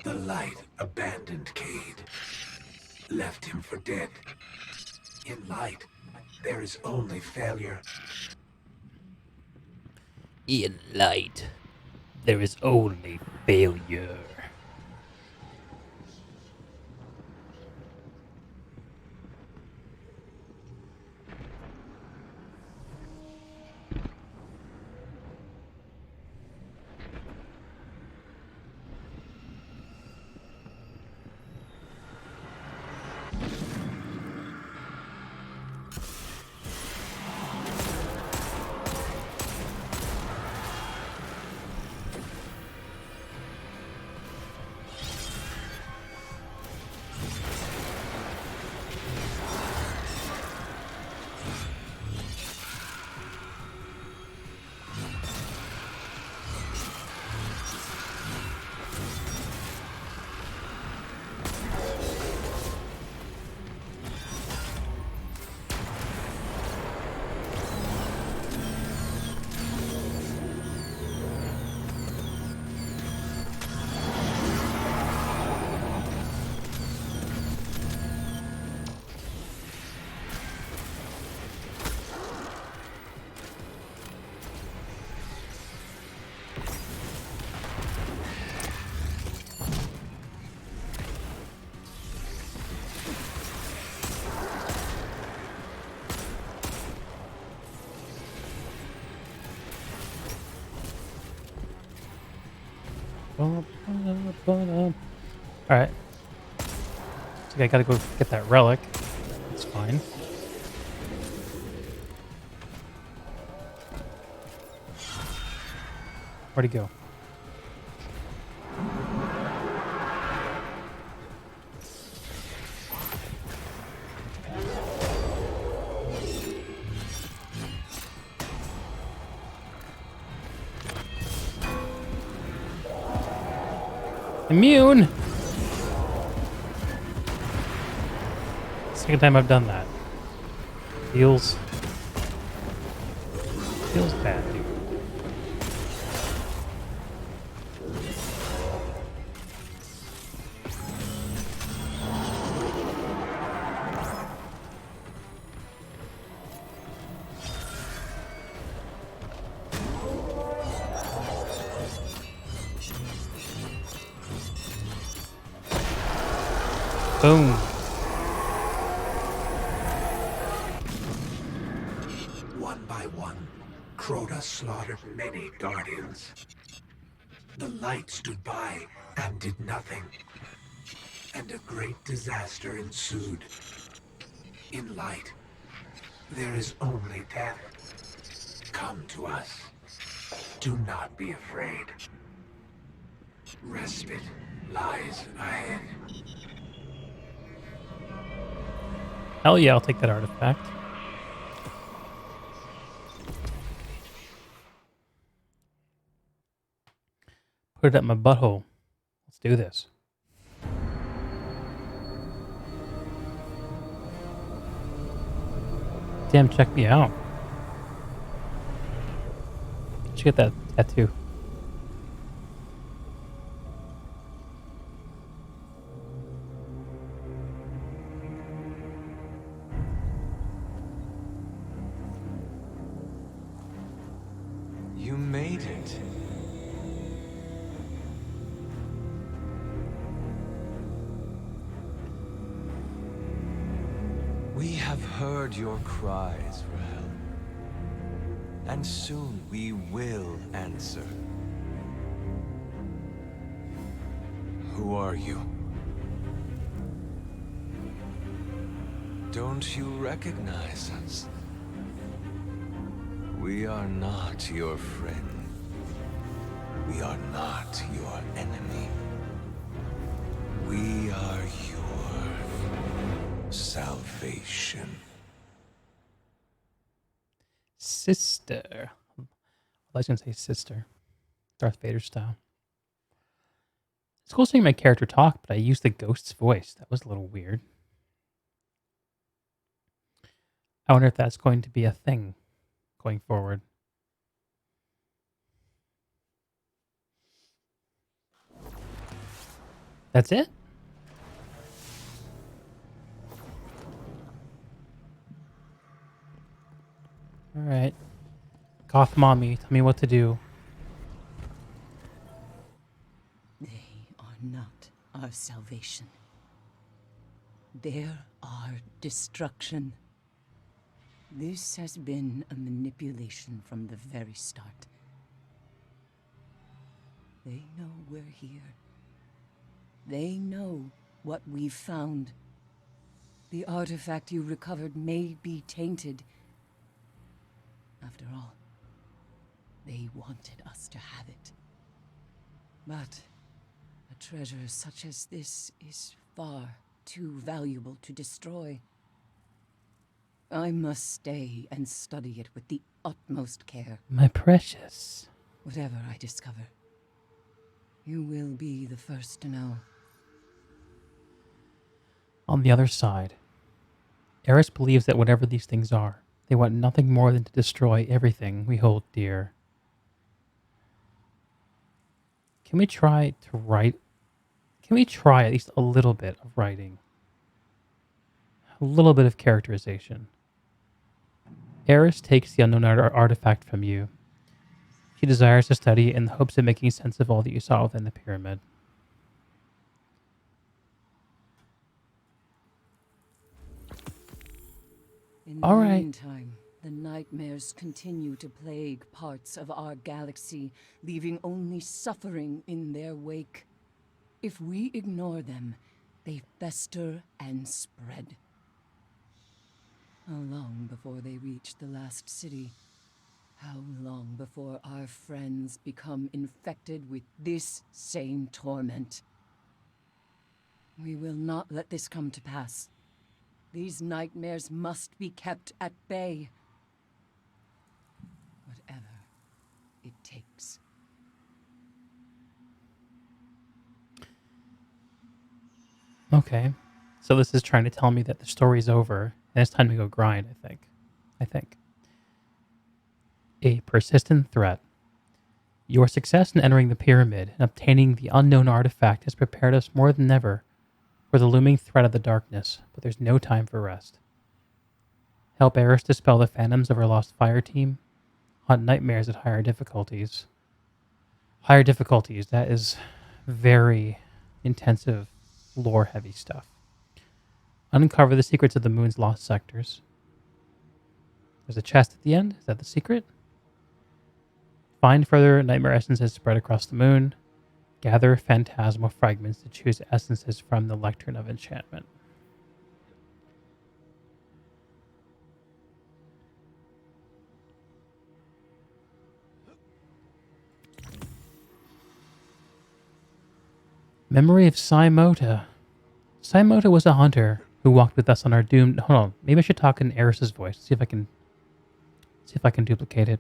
The light abandoned Cade, left him for dead. In light, there is only failure. In light, there is only failure. Alright. So I gotta go get that relic. That's fine. Where'd he go? Immune! Second time I've done that. Feels bad, dude. Boom. One by one, Crota slaughtered many guardians. The light stood by and did nothing. And a great disaster ensued. In light, there is only death. Come to us. Do not be afraid. Respite lies ahead. Hell yeah, I'll take that artifact. Put it at my butthole. Let's do this. Damn, check me out. Should get that tattoo. You made it. We have heard your cries for help. And soon we will answer. Who are you? Don't you recognize us? We are not your friend. We are not your enemy. We are your salvation. Sister. I was going to say sister. Darth Vader style. It's cool seeing my character talk, but I used the ghost's voice. That was a little weird. I wonder if that's going to be a thing going forward. That's it? Alright. Goth mommy, tell me what to do. They are not our salvation. They're our destruction. This has been a manipulation from the very start. They know we're here. They know what we've found. The artifact you recovered may be tainted. After all, they wanted us to have it. But a treasure such as this is far too valuable to destroy. I must stay and study it with the utmost care. My precious. Whatever I discover, you will be the first to know. On the other side, Eris believes that whatever these things are, they want nothing more than to destroy everything we hold dear. Can we try to write? Can we try at least a little bit of writing? A little bit of characterization. Eris takes the unknown artifact from you. She desires to study in the hopes of making sense of all that you saw within the pyramid. In the All right. meantime, The nightmares continue to plague parts of our galaxy, leaving only suffering in their wake. If we ignore them, they fester and spread. How long before they reach the last city? How long before our friends become infected with this same torment? We will not let this come to pass. These nightmares must be kept at bay. Whatever it takes. Okay. So this is trying to tell me that the story's over, and it's time to go grind, I think. A persistent threat. Your success in entering the pyramid and obtaining the unknown artifact has prepared us more than ever for the looming threat of the darkness, but there's no time for rest. Help Eris dispel the phantoms of our lost fire team. Hunt nightmares at higher difficulties. Higher difficulties, that is very intensive, lore-heavy stuff. Uncover the secrets of the moon's lost sectors. There's a chest at the end. Is that the secret? Find further nightmare essences spread across the moon. Gather phantasmal fragments to choose essences from the Lectern of Enchantment. Memory of Saimota. Saimota was a hunter who walked with us on our doomed... Hold on. Maybe I should talk in Eris's voice. See if I can duplicate it.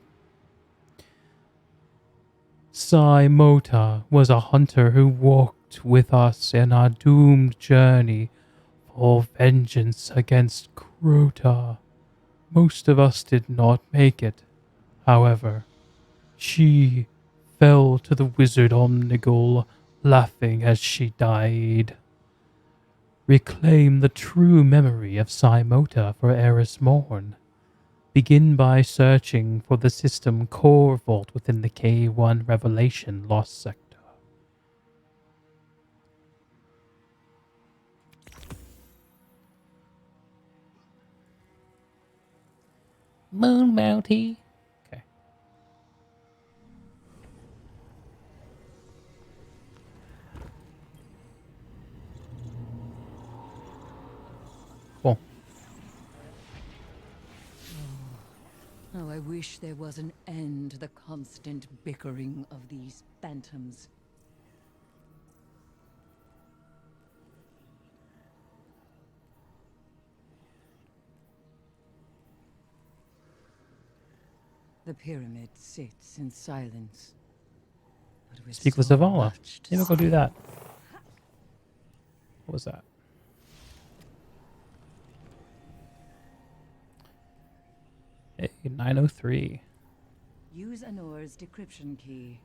Saimota was a hunter who walked with us in our doomed journey for vengeance against Crota. Most of us did not make it. However, she fell to the wizard Omnigul, laughing as she died. Reclaim the true memory of Saimota for Eris Morn. Begin by searching for the system core vault within the K1 Revelation Lost Sector. Moon Mountie. Okay. Cool. Oh, I wish there was an end to the constant bickering of these phantoms. The pyramid sits in silence. But with Speak with so Zavala. much to Maybe we'll go say. do that. What was that? Hey, 903. Use Anor's decryption key.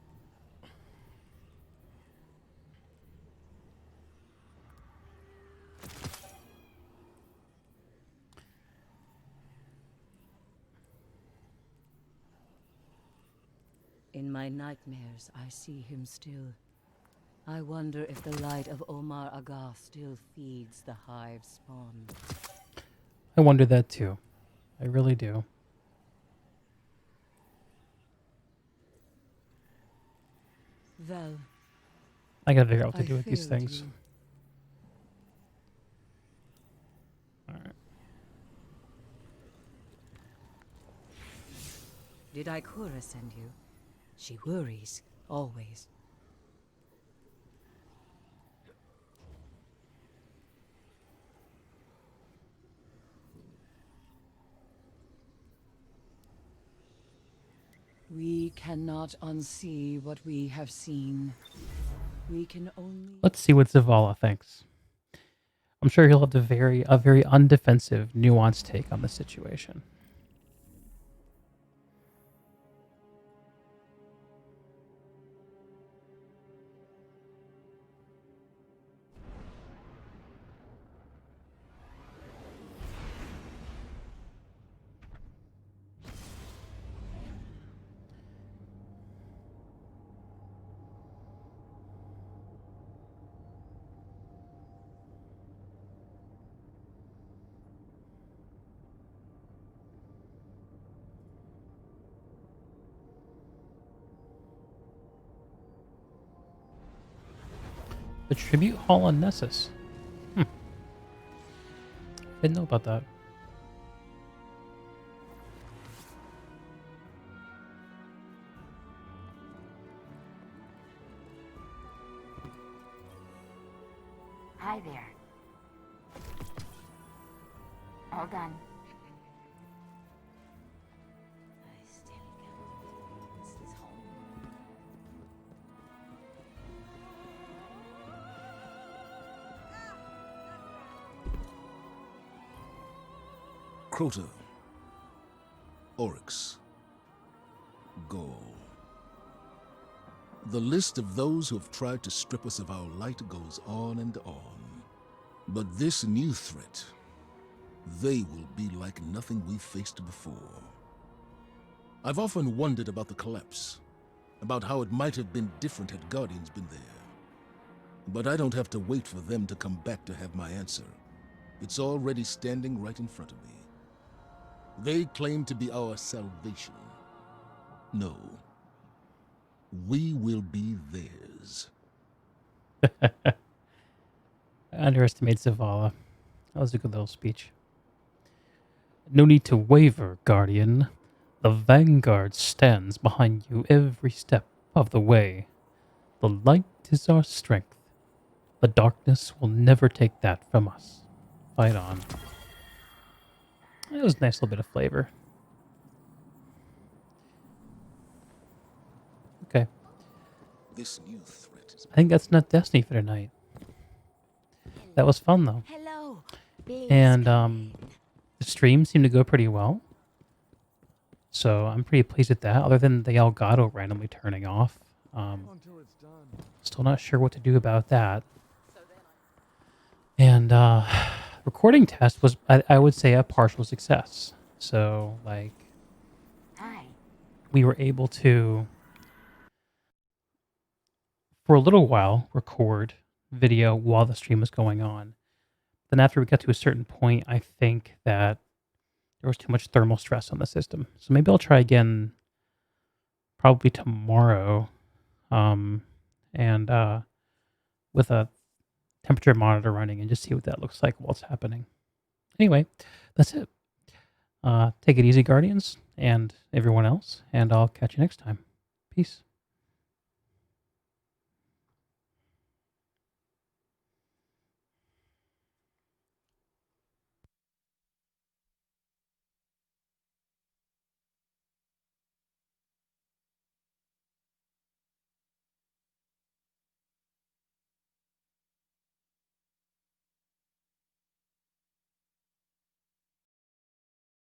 In my nightmares, I see him still. I wonder if the light of Omar Aga still feeds the hive spawn. I wonder that too. I really do. Vel, I gotta figure out what to I do with these failed things. you. Alright. Did Ikora send you? She worries, always. We cannot unsee what we have seen. We can only... Let's see what Zavala thinks. I'm sure he'll have a very undefensive, nuanced take on the situation. The tribute hall on Nessus. Didn't know about that. Hi there. All done. Crota, Oryx, Gaul. The list of those who have tried to strip us of our light goes on and on. But this new threat, they will be like nothing we've faced before. I've often wondered about the collapse, about how it might have been different had Guardians been there. But I don't have to wait for them to come back to have my answer. It's already standing right in front of me. They claim to be our salvation. No. We will be theirs. I underestimate Zavala. That was a good little speech. No need to waver, Guardian. The Vanguard stands behind you every step of the way. The light is our strength. The darkness will never take that from us. Fight on. It was a nice little bit of flavor. Okay. This new threat is... I think that's not Destiny for tonight. That was fun though. Hello. And the stream seemed to go pretty well. So I'm pretty pleased with that, other than the Elgato randomly turning off. Still not sure what to do about that. And recording test was, I would say, a partial success. So, like, we were able to, for a little while, record video while the stream was going on. Then after we got to a certain point, I think that there was too much thermal stress on the system. So maybe I'll try again probably tomorrow. With a temperature monitor running and just see what that looks like while it's happening. Anyway, that's it. Take it easy, Guardians, and everyone else, and I'll catch you next time. Peace.